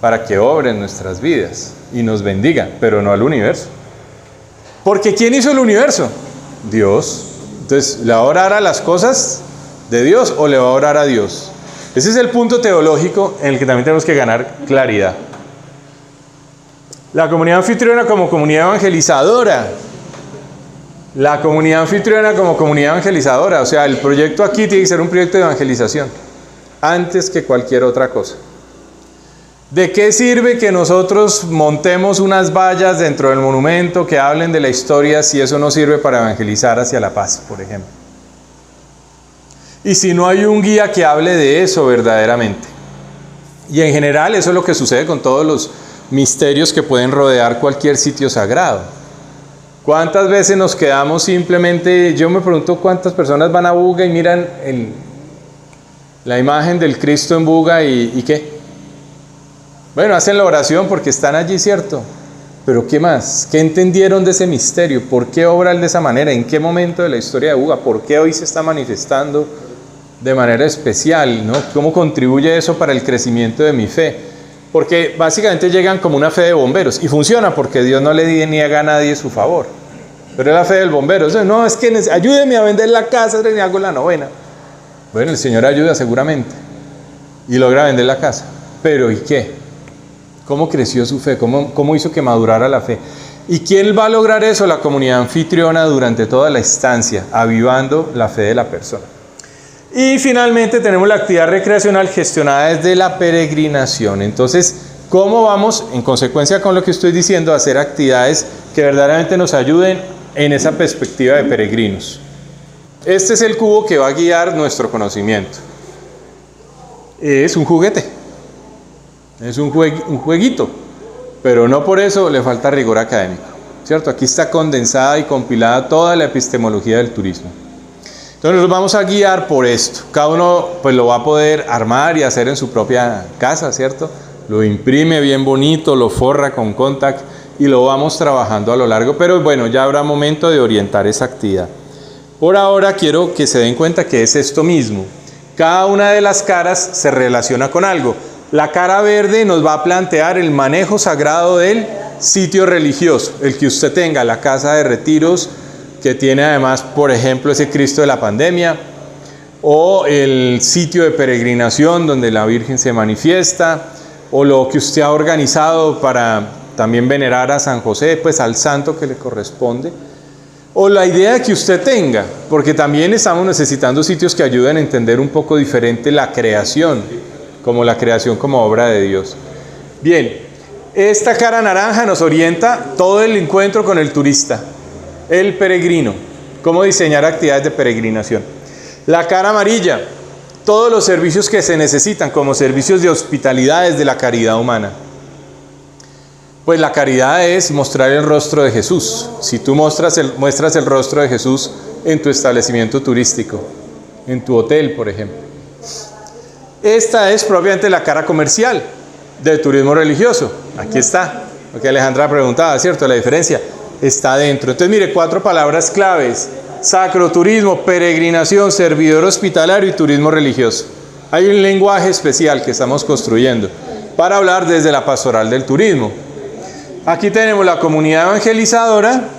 para que obre en nuestras vidas y nos bendiga, pero no al universo. Porque ¿quién hizo el universo? Dios. Entonces, ¿le va a orar a las cosas de Dios o le va a orar a Dios? Ese es el punto teológico en el que también tenemos que ganar claridad. La comunidad anfitriona como comunidad evangelizadora. La comunidad anfitriona como comunidad evangelizadora. O sea, el proyecto aquí tiene que ser un proyecto de evangelización antes que cualquier otra cosa. ¿De qué sirve que nosotros montemos unas vallas dentro del monumento que hablen de la historia si eso no sirve para evangelizar hacia la paz, por ejemplo? Y si no hay un guía que hable de eso verdaderamente. Y en general eso es lo que sucede con todos los misterios que pueden rodear cualquier sitio sagrado. ¿Cuántas veces nos quedamos simplemente, yo me pregunto cuántas personas van a Buga y miran la imagen del Cristo en Buga y ¿qué? Bueno, hacen la oración porque están allí, ¿cierto? Pero ¿qué más? ¿Qué entendieron de ese misterio? ¿Por qué obra de esa manera? ¿En qué momento de la historia de Buga? ¿Por qué hoy se está manifestando de manera especial, ¿no? ¿Cómo contribuye eso para el crecimiento de mi fe? Porque básicamente llegan como una fe de bomberos y funciona porque Dios no le niega a nadie su favor. Pero es la fe del bombero. O sea, no, es que ayúdeme a vender la casa, le hago la novena. Bueno, el Señor ayuda seguramente y logra vender la casa. Pero ¿y qué? ¿Cómo creció su fe? ¿Cómo hizo que madurara la fe? ¿Y quién va a lograr eso? La comunidad anfitriona durante toda la estancia, avivando la fe de la persona. Y finalmente tenemos la actividad recreacional gestionada desde la peregrinación. Entonces, ¿cómo vamos, en consecuencia con lo que estoy diciendo, a hacer actividades que verdaderamente nos ayuden en esa perspectiva de peregrinos? Este es el cubo que va a guiar nuestro conocimiento. Es un juguete. Es un jueguito, pero no por eso le falta rigor académico, ¿cierto? Aquí está condensada y compilada toda la epistemología del turismo. Entonces nos vamos a guiar por esto. Cada uno pues lo va a poder armar y hacer en su propia casa, ¿cierto? Lo imprime bien bonito, lo forra con contact y lo vamos trabajando a lo largo. Pero bueno, ya habrá momento de orientar esa actividad. Por ahora quiero que se den cuenta que es esto mismo. Cada una de las caras se relaciona con algo. La cara verde nos va a plantear el manejo sagrado del sitio religioso, el que usted tenga, la casa de retiros, que tiene además, por ejemplo, ese Cristo de la pandemia, o el sitio de peregrinación donde la Virgen se manifiesta, o lo que usted ha organizado para también venerar a San José, pues al santo que le corresponde, o la idea que usted tenga, porque también estamos necesitando sitios que ayuden a entender un poco diferente la creación, como la creación como obra de Dios. Bien, esta cara naranja nos orienta todo el encuentro con el turista, el peregrino, cómo diseñar actividades de peregrinación. La cara amarilla, todos los servicios que se necesitan como servicios de hospitalidad desde la caridad humana. Pues la caridad es mostrar el rostro de Jesús. Si tú muestras el rostro de Jesús en tu establecimiento turístico, en tu hotel, por ejemplo. Esta es propiamente la cara comercial del turismo religioso. Aquí está, lo que Alejandra preguntaba, ¿cierto? La diferencia está dentro. Entonces, mire, 4 palabras claves: sacroturismo, peregrinación, servidor hospitalario y turismo religioso. Hay un lenguaje especial que estamos construyendo para hablar desde la pastoral del turismo. Aquí tenemos la comunidad evangelizadora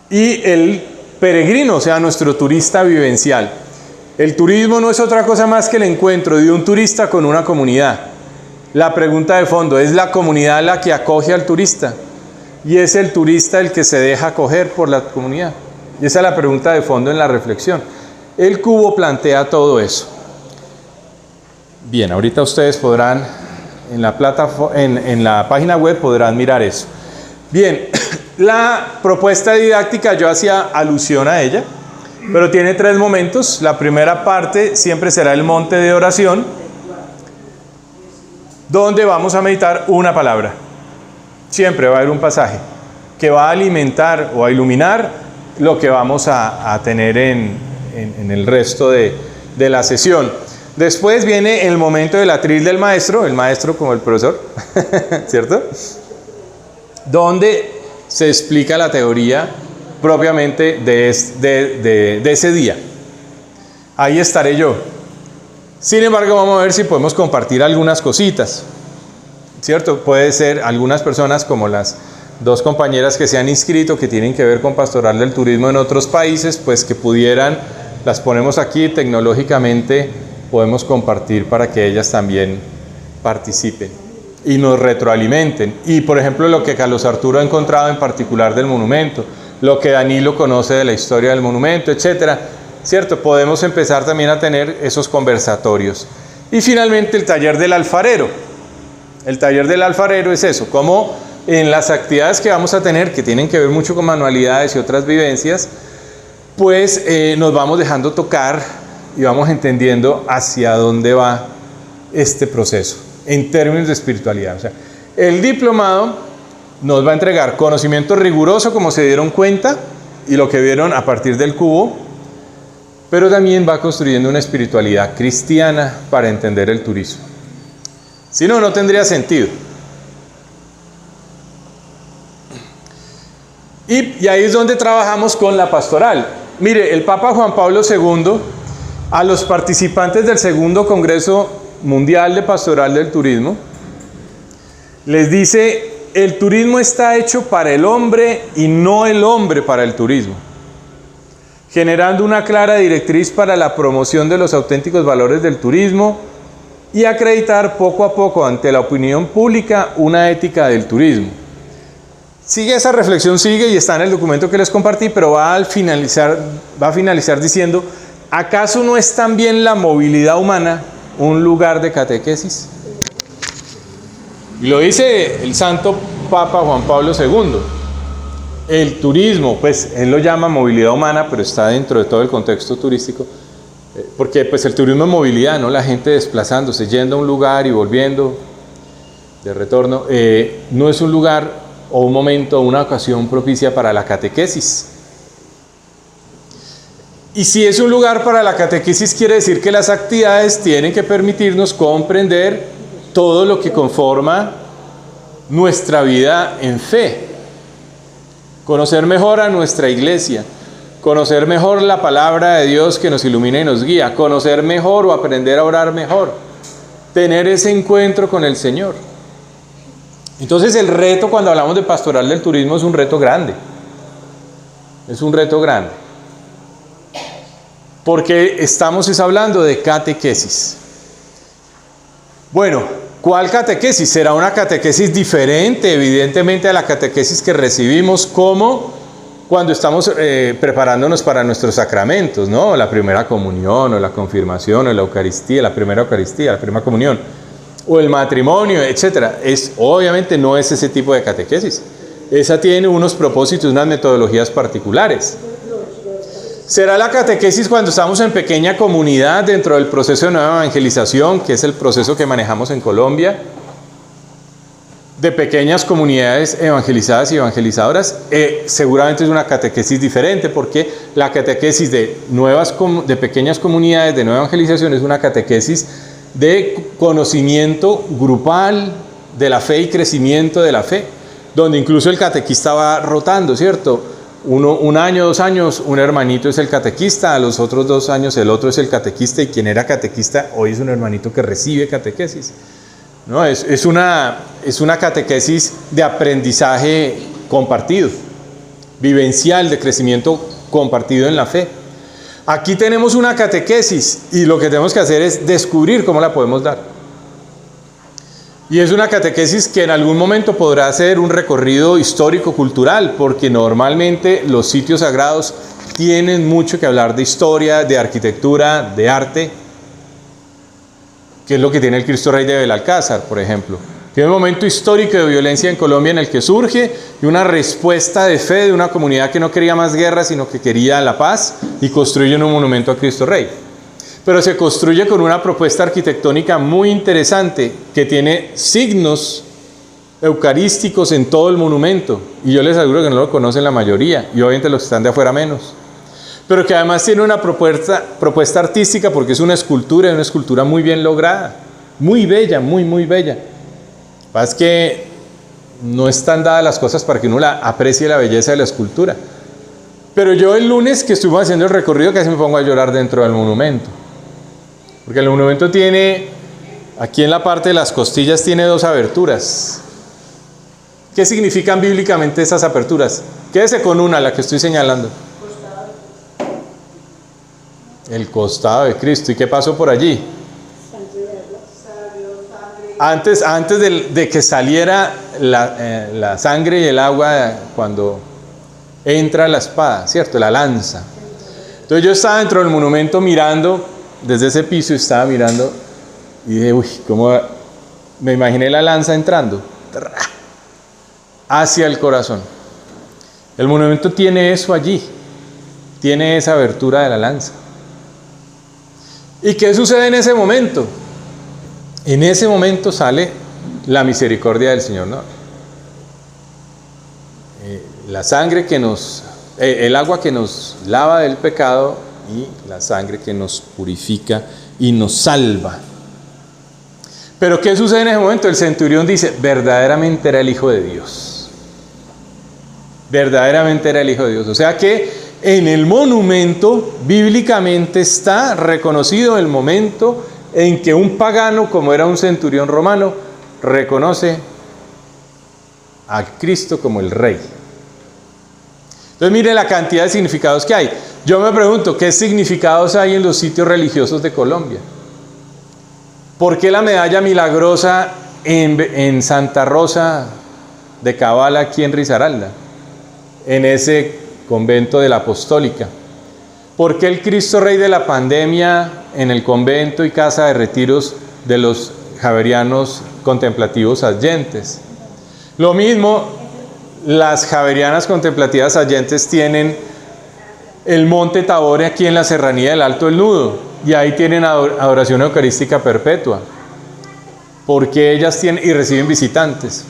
y el peregrino, o sea, nuestro turista vivencial. El turismo no es otra cosa más que el encuentro de un turista con una comunidad. La pregunta de fondo, ¿es la comunidad la que acoge al turista? ¿Y es el turista el que se deja acoger por la comunidad? Y esa es la pregunta de fondo en la reflexión. El cubo plantea todo eso. Bien, ahorita ustedes podrán, en la página web podrán mirar eso. Bien, la propuesta didáctica yo hacía alusión a ella, pero tiene 3 momentos. La primera parte siempre será el monte de oración, donde vamos a meditar una palabra. Siempre va a haber un pasaje que va a alimentar o a iluminar lo que vamos a tener en el resto de la sesión. Después viene el momento del atril del maestro, el maestro como el profesor, ¿cierto? Donde se explica la teoría propiamente de ese día. Ahí estaré yo. Sin embargo, vamos a ver si podemos compartir algunas cositas, ¿cierto? Puede ser algunas personas como las 2 compañeras que se han inscrito, que tienen que ver con pastoral del turismo en otros países, pues que pudieran, las ponemos aquí tecnológicamente, podemos compartir para que ellas también participen y nos retroalimenten. Y por ejemplo, lo que Carlos Arturo ha encontrado en particular del monumento, lo que Danilo conoce de la historia del monumento, etcétera, ¿cierto? Podemos empezar también a tener esos conversatorios. Y finalmente el taller del alfarero. El taller del alfarero es eso, como en las actividades que vamos a tener, que tienen que ver mucho con manualidades y otras vivencias, pues nos vamos dejando tocar y vamos entendiendo hacia dónde va este proceso en términos de espiritualidad. O sea, el diplomado nos va a entregar conocimiento riguroso, como se dieron cuenta, y lo que vieron a partir del cubo, pero también va construyendo una espiritualidad cristiana para entender el turismo. Si no, no tendría sentido. Y ahí es donde trabajamos con la pastoral. Mire, el Papa Juan Pablo II, a los participantes del segundo Congreso Mundial de Pastoral del Turismo, les dice: el turismo está hecho para el hombre y no el hombre para el turismo, generando una clara directriz para la promoción de los auténticos valores del turismo y acreditar poco a poco ante la opinión pública una ética del turismo. Sigue esa reflexión, sigue y está en el documento que les compartí, pero va a finalizar diciendo: ¿acaso no es también la movilidad humana un lugar de catequesis? Y lo dice el santo Papa Juan Pablo II. El turismo, pues él lo llama movilidad humana, pero está dentro de todo el contexto turístico, porque pues el turismo es movilidad, ¿no? La gente desplazándose, yendo a un lugar y volviendo de retorno, no es un lugar o un momento o una ocasión propicia para la catequesis. Y si es un lugar para la catequesis, quiere decir que las actividades tienen que permitirnos comprender todo lo que conforma nuestra vida en fe, conocer mejor a nuestra iglesia, conocer mejor la palabra de Dios que nos ilumina y nos guía, conocer mejor o aprender a orar mejor, tener ese encuentro con el Señor. Entonces el reto cuando hablamos de pastoral del turismo es un reto grande, porque estamos hablando de catequesis. Bueno, ¿cuál catequesis? Será una catequesis diferente, evidentemente, a la catequesis que recibimos como cuando estamos preparándonos para nuestros sacramentos, ¿no? La primera comunión, o la confirmación, o la Eucaristía, la primera comunión, o el matrimonio, etc. Obviamente no es ese tipo de catequesis. Esa tiene unos propósitos, unas metodologías particulares. Será la catequesis cuando estamos en pequeña comunidad dentro del proceso de nueva evangelización, que es el proceso que manejamos en Colombia, de pequeñas comunidades evangelizadas y evangelizadoras. Seguramente es una catequesis diferente, porque la catequesis de pequeñas comunidades de nueva evangelización es una catequesis de conocimiento grupal de la fe y crecimiento de la fe, donde incluso el catequista va rotando, ¿cierto? Un año, 2 años, un hermanito es el catequista, a los otros 2 años el otro es el catequista, y quien era catequista hoy es un hermanito que recibe catequesis. ¿No? Es una catequesis de aprendizaje compartido, vivencial, de crecimiento compartido en la fe. Aquí tenemos una catequesis y lo que tenemos que hacer es descubrir cómo la podemos dar. Y es una catequesis que en algún momento podrá ser un recorrido histórico-cultural, porque normalmente los sitios sagrados tienen mucho que hablar de historia, de arquitectura, de arte, que es lo que tiene el Cristo Rey de Belalcázar, por ejemplo. Tiene un momento histórico de violencia en Colombia en el que surge y una respuesta de fe de una comunidad que no quería más guerra, sino que quería la paz, y construyen un monumento a Cristo Rey. Pero se construye con una propuesta arquitectónica muy interesante que tiene signos eucarísticos en todo el monumento, y yo les aseguro que no lo conocen la mayoría, y obviamente los que están de afuera menos. Pero que además tiene una propuesta artística, porque es una escultura muy bien lograda, muy bella, muy bella. Lo que pasa es que no están dadas las cosas para que uno aprecie la belleza de la escultura. Pero yo el lunes que estuvimos haciendo el recorrido casi me pongo a llorar dentro del monumento, porque el monumento tiene, aquí en la parte de las costillas, tiene 2 aberturas. ¿Qué significan bíblicamente esas aperturas? Quédese con una, la que estoy señalando. El costado de Cristo. ¿Y qué pasó por allí? Antes de que saliera la sangre y el agua, cuando entra la espada, ¿cierto? La lanza. Entonces yo estaba dentro del monumento mirando, desde ese piso estaba mirando, y dije, uy, ¿cómo? Me imaginé la lanza entrando hacia el corazón. El monumento tiene eso allí, tiene esa abertura de la lanza. ¿Y qué sucede en ese momento? En ese momento sale la misericordia del Señor, ¿no? La sangre que el agua que nos lava del pecado, y la sangre que nos purifica y nos salva. Pero ¿qué sucede en ese momento? El centurión dice, verdaderamente era el Hijo de Dios. Verdaderamente era el Hijo de Dios. O sea que en el monumento bíblicamente está reconocido el momento en que un pagano, como era un centurión romano, reconoce a Cristo como el Rey. Entonces mire la cantidad de significados que hay. Yo me pregunto, ¿qué significados hay en los sitios religiosos de Colombia? ¿Por qué la medalla milagrosa en Santa Rosa de Cabal, aquí en Risaralda, en ese convento de la Apostólica? ¿Por qué el Cristo Rey de la Pandemia en el convento y casa de retiros de los javerianos contemplativos adyentes? Lo mismo, las javerianas contemplativas adyentes tienen el Monte Tabor aquí en la serranía del Alto del Nudo, y ahí tienen adoración eucarística perpetua, porque ellas tienen y reciben visitantes.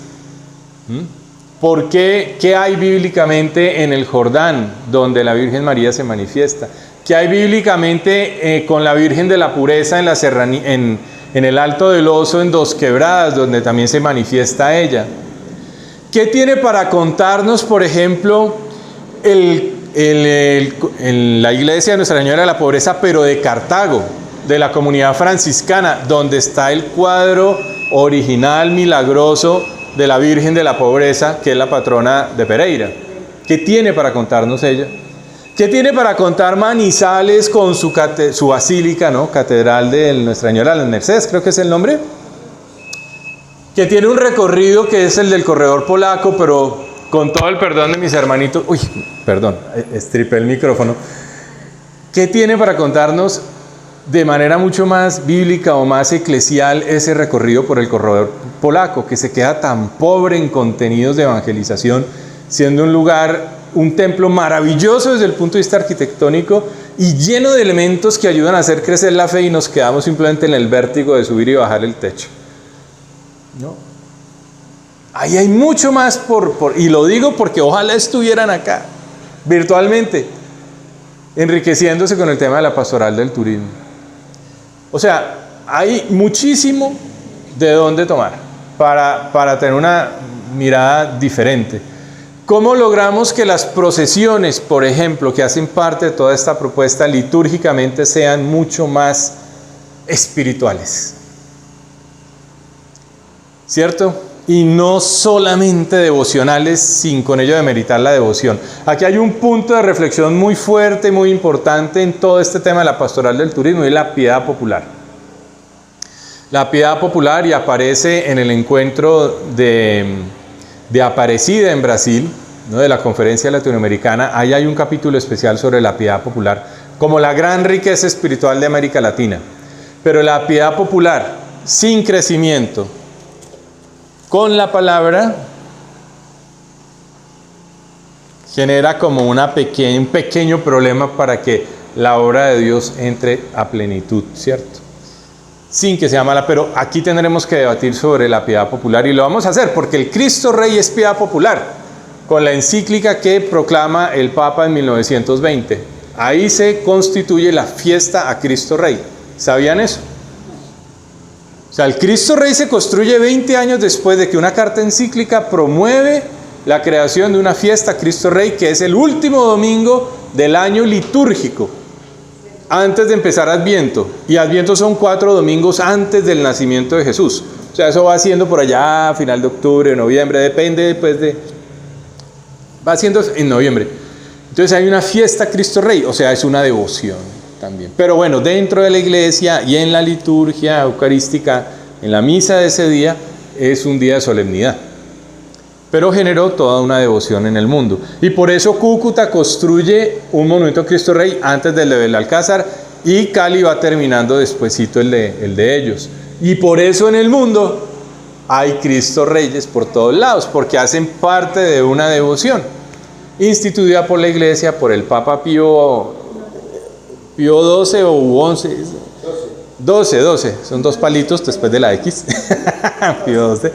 ¿Por qué? ¿Qué hay bíblicamente en el Jordán, donde la Virgen María se manifiesta? ¿Qué hay bíblicamente con la Virgen de la Pureza en la serranía, en el Alto del Oso, en Dos Quebradas, donde también se manifiesta ella? ¿Qué tiene para contarnos, por ejemplo, la iglesia de Nuestra Señora de la Pobreza, pero de Cartago, de la comunidad franciscana, donde está el cuadro original milagroso de la Virgen de la Pobreza, que es la patrona de Pereira? ¿Qué tiene para contarnos ella? ¿Qué tiene para contar Manizales con su basílica, ¿no? Catedral de Nuestra Señora de las Mercedes, creo que es el nombre? Que tiene un recorrido que es el del corredor polaco, pero con todo el perdón de mis hermanitos, uy, perdón, estripé el micrófono, ¿qué tiene para contarnos de manera mucho más bíblica o más eclesial ese recorrido por el corredor polaco, que se queda tan pobre en contenidos de evangelización, siendo un lugar, un templo maravilloso desde el punto de vista arquitectónico y lleno de elementos que ayudan a hacer crecer la fe, y nos quedamos simplemente en el vértigo de subir y bajar el techo? ¿No? Ahí hay mucho más y lo digo porque ojalá estuvieran acá, virtualmente, enriqueciéndose con el tema de la pastoral del turismo. O sea, hay muchísimo de dónde tomar para tener una mirada diferente. ¿Cómo logramos que las procesiones, por ejemplo, que hacen parte de toda esta propuesta, litúrgicamente sean mucho más espirituales? ¿Cierto? Y no solamente devocionales, sin con ello demeritar la devoción. Aquí hay un punto de reflexión muy fuerte, muy importante en todo este tema de la pastoral del turismo, y la piedad popular. La piedad popular, y aparece en el encuentro de Aparecida en Brasil, ¿no?, de la conferencia latinoamericana. Ahí hay un capítulo especial sobre la piedad popular, como la gran riqueza espiritual de América Latina. Pero la piedad popular, sin crecimiento, con la palabra, genera como un pequeño problema para que la obra de Dios entre a plenitud, ¿cierto? Sin que sea mala, pero aquí tendremos que debatir sobre la piedad popular, y lo vamos a hacer porque el Cristo Rey es piedad popular, con la encíclica que proclama el Papa en 1920. Ahí se constituye la fiesta a Cristo Rey. ¿Sabían eso? O sea, el Cristo Rey se construye 20 años después de que una carta encíclica promueve la creación de una fiesta a Cristo Rey, que es el último domingo del año litúrgico, antes de empezar Adviento. Y Adviento son 4 domingos antes del nacimiento de Jesús. O sea, eso va siendo por allá a final de octubre, noviembre, depende va siendo en noviembre. Entonces hay una fiesta a Cristo Rey, o sea, es una devoción también. Pero bueno, dentro de la iglesia y en la liturgia eucarística, en la misa de ese día, es un día de solemnidad. Pero generó toda una devoción en el mundo. Y por eso Cúcuta construye un monumento a Cristo Rey antes del Alcázar, y Cali va terminando despuesito el de ellos. Y por eso en el mundo hay Cristo Reyes por todos lados, porque hacen parte de una devoción instituida por la iglesia, por el Papa Pío XII o XI. 12, son 2 palitos después de la X. Pío XII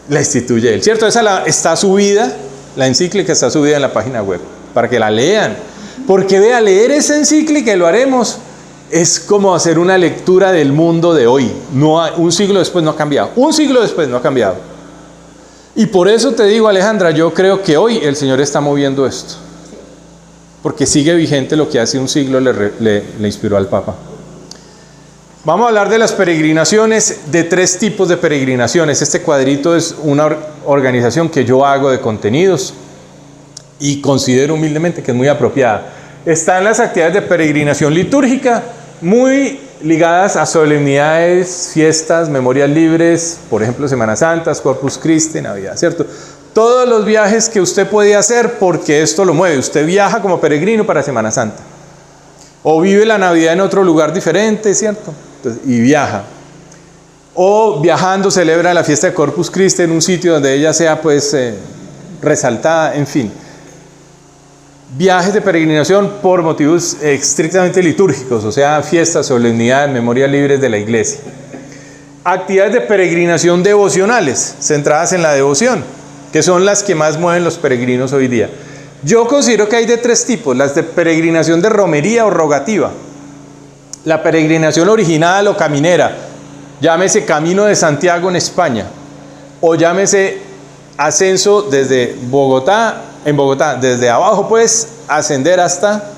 la instituye él, ¿cierto? Esa está subida, la encíclica está subida en la página web, para que la lean. Porque vea, leer esa encíclica, y lo haremos, es como hacer una lectura del mundo de hoy. Un siglo después no ha cambiado. Un siglo después no ha cambiado. Y por eso te digo, Alejandra, yo creo que hoy el Señor está moviendo esto. Porque sigue vigente lo que hace un siglo le inspiró al Papa. Vamos a hablar de las peregrinaciones, de 3 tipos de peregrinaciones. Este cuadrito es una organización que yo hago de contenidos y considero humildemente que es muy apropiada. Están las actividades de peregrinación litúrgica, muy ligadas a solemnidades, fiestas, memorias libres, por ejemplo, Semana Santa, Corpus Christi, Navidad, ¿cierto? Todos los viajes que usted puede hacer, porque esto lo mueve. Usted viaja como peregrino para Semana Santa, o vive la Navidad en otro lugar diferente, ¿cierto? Entonces, y viaja. O viajando celebra la fiesta de Corpus Christi en un sitio donde ella sea pues resaltada, en fin. Viajes de peregrinación por motivos estrictamente litúrgicos, o sea, fiestas, solemnidades, memorias libres de la iglesia. Actividades de peregrinación devocionales, centradas en la devoción, que son las que más mueven los peregrinos hoy día. Yo considero que hay de 3 tipos: las de peregrinación de romería o rogativa, la peregrinación original o caminera, llámese Camino de Santiago en España, o llámese ascenso desde Bogotá, desde abajo pues, ascender hasta,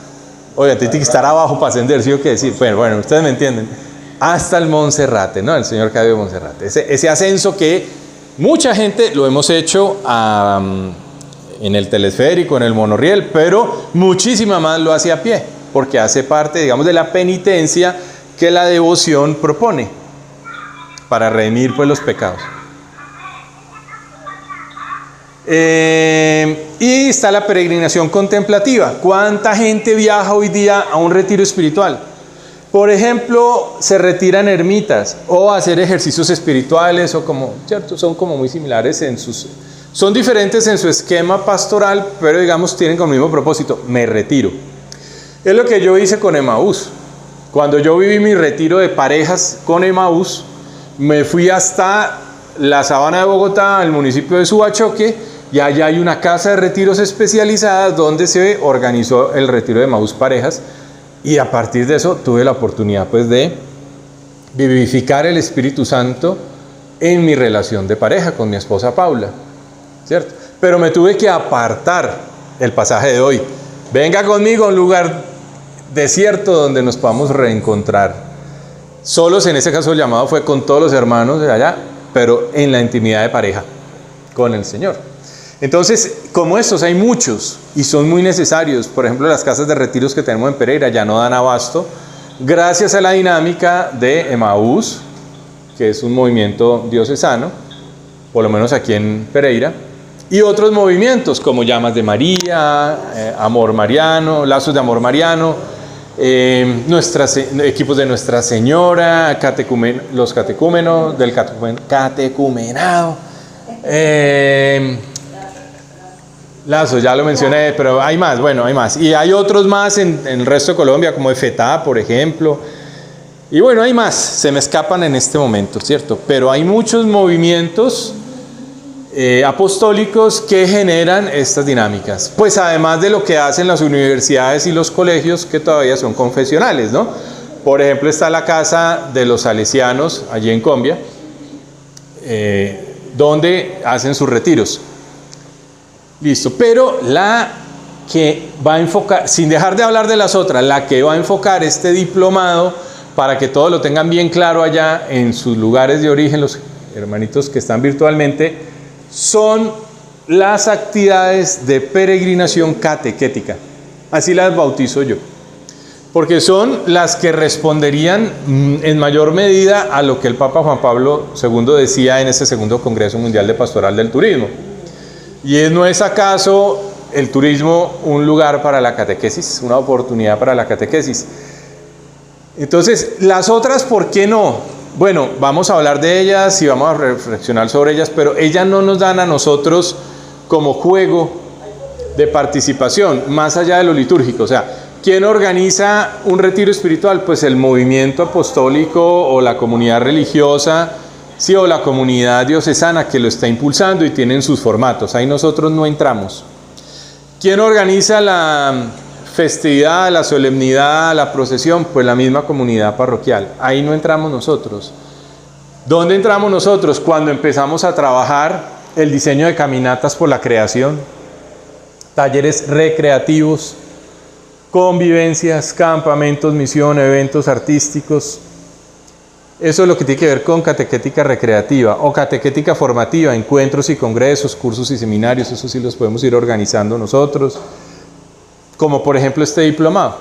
oiga, tiene que estar abajo para ascender, ¿sí o qué decir? Bueno, ustedes me entienden, hasta el Monserrate, ¿no? El señor Cabello Monserrate, ese ascenso que mucha gente lo hemos hecho en el telesférico, en el monorriel, pero muchísima más lo hace a pie, porque hace parte, digamos, de la penitencia que la devoción propone para redimir pues los pecados. Y está la peregrinación contemplativa. ¿Cuánta gente viaja hoy día a un retiro espiritual? Por ejemplo, se retiran ermitas o a hacer ejercicios espirituales o como, ¿cierto? Son como muy similares son diferentes en su esquema pastoral, pero digamos tienen como el mismo propósito, me retiro. Es lo que yo hice con Emaús. Cuando yo viví mi retiro de parejas con Emaús, me fui hasta la Sabana de Bogotá, al municipio de Subachoque, y allá hay una casa de retiros especializada donde se organizó el retiro de Emaús Parejas, y a partir de eso tuve la oportunidad pues de vivificar el Espíritu Santo en mi relación de pareja con mi esposa Paula, ¿cierto? Pero me tuve que apartar el pasaje de hoy. Venga conmigo a un lugar desierto donde nos podamos reencontrar. Solos, en ese caso el llamado fue con todos los hermanos de allá, pero en la intimidad de pareja con el Señor. Entonces, como estos hay muchos y son muy necesarios. Por ejemplo, las casas de retiros que tenemos en Pereira ya no dan abasto, gracias a la dinámica de Emaús, que es un movimiento diocesano, por lo menos aquí en Pereira, y otros movimientos como Llamas de María, Amor Mariano, Lazos de Amor Mariano, equipos de Nuestra Señora, los catecúmenos del catecumenado, Lazos, ya lo mencioné, pero hay más, bueno, hay más. Y hay otros más en el resto de Colombia, como FETA, por ejemplo. Y bueno, hay más, se me escapan en este momento, ¿cierto? Pero hay muchos movimientos apostólicos que generan estas dinámicas. Pues además de lo que hacen las universidades y los colegios, que todavía son confesionales, ¿no? Por ejemplo, está la Casa de los Salesianos, allí en Combia, donde hacen sus retiros. Listo, pero la que va a enfocar, sin dejar de hablar de las otras, la que va a enfocar este diplomado para que todos lo tengan bien claro allá en sus lugares de origen, los hermanitos que están virtualmente, son las actividades de peregrinación catequética. Así las bautizo yo, porque son las que responderían en mayor medida a lo que el Papa Juan Pablo II decía en ese segundo Congreso Mundial de Pastoral del Turismo. ¿Y no es acaso el turismo un lugar para la catequesis, una oportunidad para la catequesis? Entonces, las otras, ¿por qué no? Bueno, vamos a hablar de ellas y vamos a reflexionar sobre ellas, pero ellas no nos dan a nosotros como juego de participación, más allá de lo litúrgico. O sea, ¿quién organiza un retiro espiritual? Pues el movimiento apostólico o la comunidad religiosa, sí, o la comunidad diocesana que lo está impulsando y tienen sus formatos. Ahí nosotros no entramos. ¿Quién organiza la festividad, la solemnidad, la procesión? Pues la misma comunidad parroquial. Ahí no entramos nosotros. ¿Dónde entramos nosotros? Cuando empezamos a trabajar el diseño de caminatas por la creación, talleres recreativos, convivencias, campamentos, misión, eventos artísticos. Eso es lo que tiene que ver con catequética recreativa o catequética formativa, encuentros y congresos, cursos y seminarios. Eso sí los podemos ir organizando nosotros, como por ejemplo este diplomado.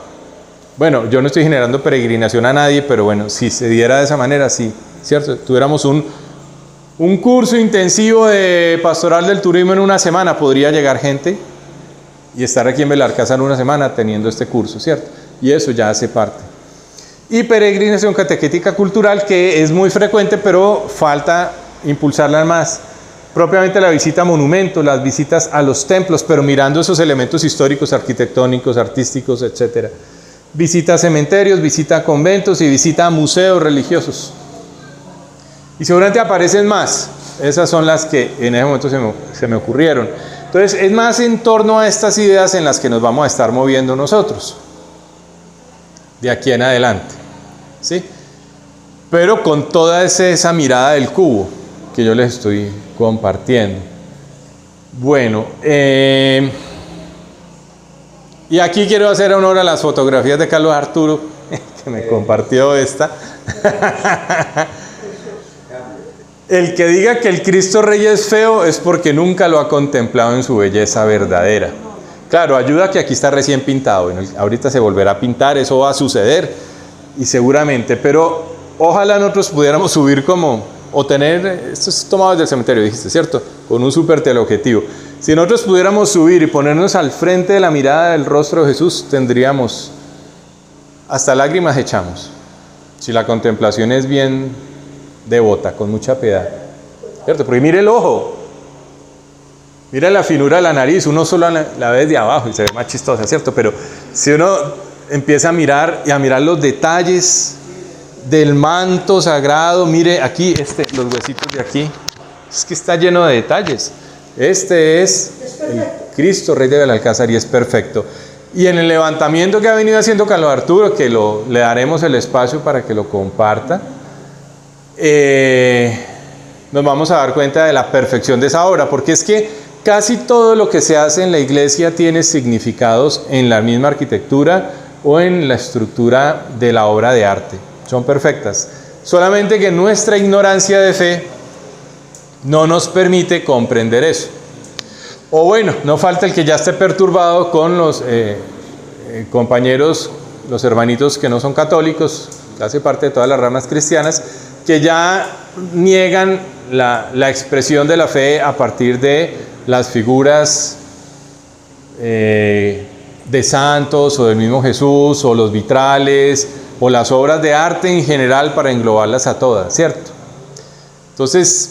Bueno, yo no estoy generando peregrinación a nadie, pero bueno, si se diera de esa manera, sí, ¿cierto? Tuviéramos un curso intensivo de pastoral del turismo en una semana, podría llegar gente y estar aquí en Belarcázar una semana teniendo este curso, ¿cierto? Y eso ya hace parte. Y peregrinación catequética cultural, que es muy frecuente, pero falta impulsarla más. Propiamente la visita a monumentos, las visitas a los templos, pero mirando esos elementos históricos, arquitectónicos, artísticos, etc. Visita a cementerios, visita a conventos y visita a museos religiosos. Y seguramente aparecen más. Esas son las que en ese momento se me ocurrieron. Entonces, es más en torno a estas ideas en las que nos vamos a estar moviendo nosotros, de aquí en adelante, ¿sí? Pero con toda esa mirada del cubo que yo les estoy compartiendo. Bueno, y aquí quiero hacer honor a las fotografías de Carlos Arturo, que me compartió esta. El que diga que el Cristo Rey es feo es porque nunca lo ha contemplado en su belleza verdadera. Claro, ayuda que aquí está recién pintado. Bueno, ahorita se volverá a pintar, eso va a suceder y seguramente, pero ojalá nosotros pudiéramos subir como, o tener, esto es tomado desde el cementerio, dijiste, ¿cierto? Con un súper teleobjetivo. Si nosotros pudiéramos subir y ponernos al frente de la mirada del rostro de Jesús, tendríamos, hasta lágrimas echamos, si la contemplación es bien devota, con mucha piedad, ¿cierto? Porque mire el ojo, mira la finura de la nariz, uno solo la ve desde abajo y se ve más chistosa, ¿cierto? Pero si uno empieza a mirar y a mirar los detalles del manto sagrado, mire aquí, los huesitos de aquí, es que está lleno de detalles. Este es el Cristo Rey de Belalcázar y es perfecto. Y en el levantamiento que ha venido haciendo Carlos Arturo, que le daremos el espacio para que lo comparta, nos vamos a dar cuenta de la perfección de esa obra, porque es que casi todo lo que se hace en la iglesia tiene significados en la misma arquitectura o en la estructura de la obra de arte. Son perfectas. Solamente que nuestra ignorancia de fe no nos permite comprender eso. O bueno, no falta el que ya esté perturbado con los compañeros, los hermanitos que no son católicos, que hace parte de todas las ramas cristianas, que ya niegan la expresión de la fe a partir de las figuras de santos o del mismo Jesús, o los vitrales, o las obras de arte en general, para englobarlas a todas, ¿cierto? Entonces,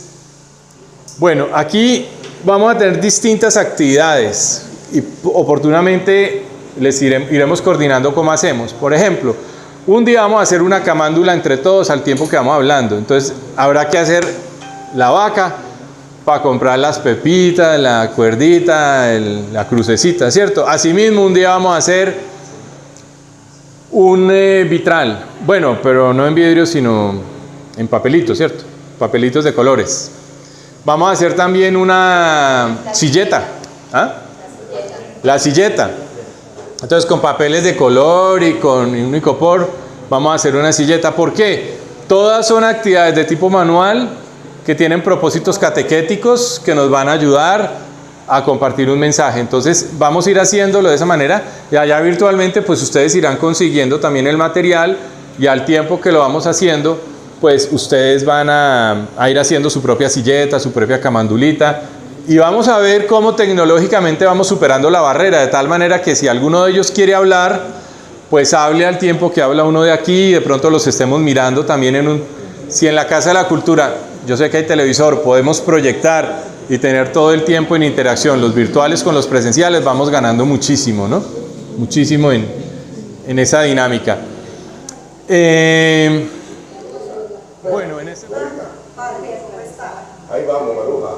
bueno, aquí vamos a tener distintas actividades y oportunamente les iremos coordinando cómo hacemos. Por ejemplo, un día vamos a hacer una camándula entre todos al tiempo que vamos hablando. Entonces habrá que hacer la vaca para comprar las pepitas, la cuerdita, la crucecita, ¿cierto? Asimismo, un día vamos a hacer un vitral. Bueno, pero no en vidrio, sino en papelitos, ¿cierto? Papelitos de colores. Vamos a hacer también una silleta. ¿Ah? La silleta. Entonces, con papeles de color y con un icopor, vamos a hacer una silleta. ¿Por qué? Todas son actividades de tipo manual que tienen propósitos catequéticos que nos van a ayudar a compartir un mensaje. Entonces, vamos a ir haciéndolo de esa manera. Y allá virtualmente, pues ustedes irán consiguiendo también el material, y al tiempo que lo vamos haciendo, pues ustedes van a ir haciendo su propia silleta, su propia camandulita, y vamos a ver cómo tecnológicamente vamos superando la barrera, de tal manera que si alguno de ellos quiere hablar, pues hable al tiempo que habla uno de aquí, y de pronto los estemos mirando también si en la Casa de la Cultura, yo sé que hay televisor, podemos proyectar y tener todo el tiempo en interacción, los virtuales con los presenciales, vamos ganando muchísimo, ¿no? Muchísimo en esa dinámica. Bueno, en ese momento. Ahí vamos, Maruja.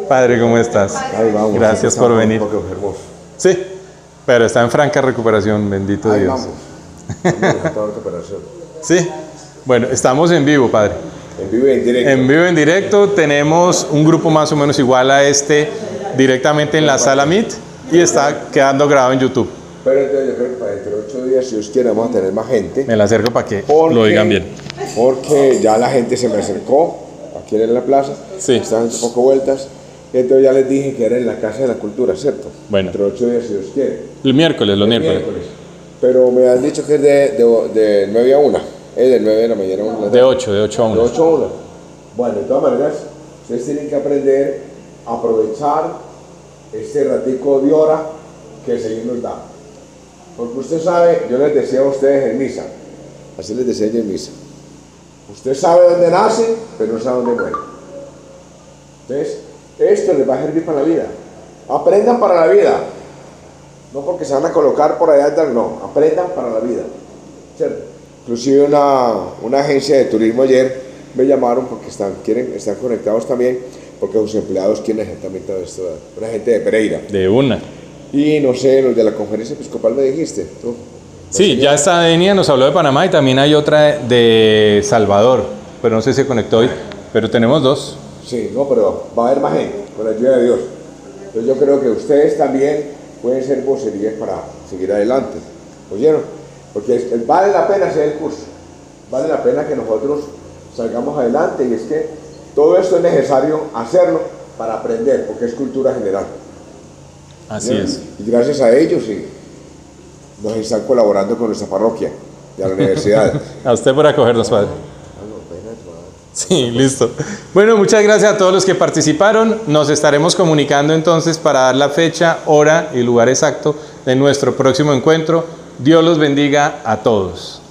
Padre, ¿cómo estás? Ahí vamos. Gracias por venir. Un poco hermoso. Sí, pero está en franca recuperación, bendito Ahí Dios. vamos. Vamos a toda recuperación. Sí, bueno, estamos en vivo, Padre. En vivo y en directo. En vivo y en directo tenemos un grupo más o menos igual a este directamente en la sala Meet, y está quedando grabado en YouTube. Pero entonces yo creo que para dentro de 8 días, si Dios quiere, vamos a tener más gente. Me la acerco para que Porque- lo digan bien. Porque ya la gente se me acercó aquí en la plaza. Sí. Estaban un poco vueltas. Y entonces ya les dije que era en la Casa de la Cultura, ¿cierto? Bueno. Dentro de 8 días, si Dios quiere. El miércoles, los El miércoles. Pero me han dicho que es de 9 a 1. Es de 9 de la mañana a 1 de la tarde. De 8 a De 1. 8 a 1. Bueno, de todas maneras, ustedes tienen que aprender a aprovechar este ratico de hora que el Señor nos da. Porque usted sabe, yo les decía a ustedes en misa, así les decía yo en misa, usted sabe dónde nace, pero no sabe dónde muere. Entonces, esto les va a servir para la vida. Aprendan para la vida. No porque se van a colocar por allá, no, aprendan para la vida. ¿Cierto? Inclusive una agencia de turismo ayer me llamaron porque están conectados también, porque sus empleados quieren hacer también todo esto, una gente de Pereira. De una. Y no sé, los de la conferencia episcopal me dijiste, tú. Sí, ya está Denia, nos habló de Panamá, y también hay otra de Salvador, pero no sé si se conectó hoy, pero tenemos dos. Sí, no, pero va a haber más gente, con la ayuda de Dios. Entonces yo creo que ustedes también pueden ser vocerías para seguir adelante. ¿Oyeron? Porque vale la pena hacer el curso, vale la pena que nosotros salgamos adelante, y es que todo esto es necesario hacerlo para aprender, porque es cultura general. Así es. Y gracias a ellos nos están colaborando con nuestra parroquia y a la universidad. A usted por acogernos, Padre. Sí, listo. Bueno, muchas gracias a todos los que participaron. Nos estaremos comunicando entonces para dar la fecha, hora y lugar exacto de nuestro próximo encuentro. Dios los bendiga a todos.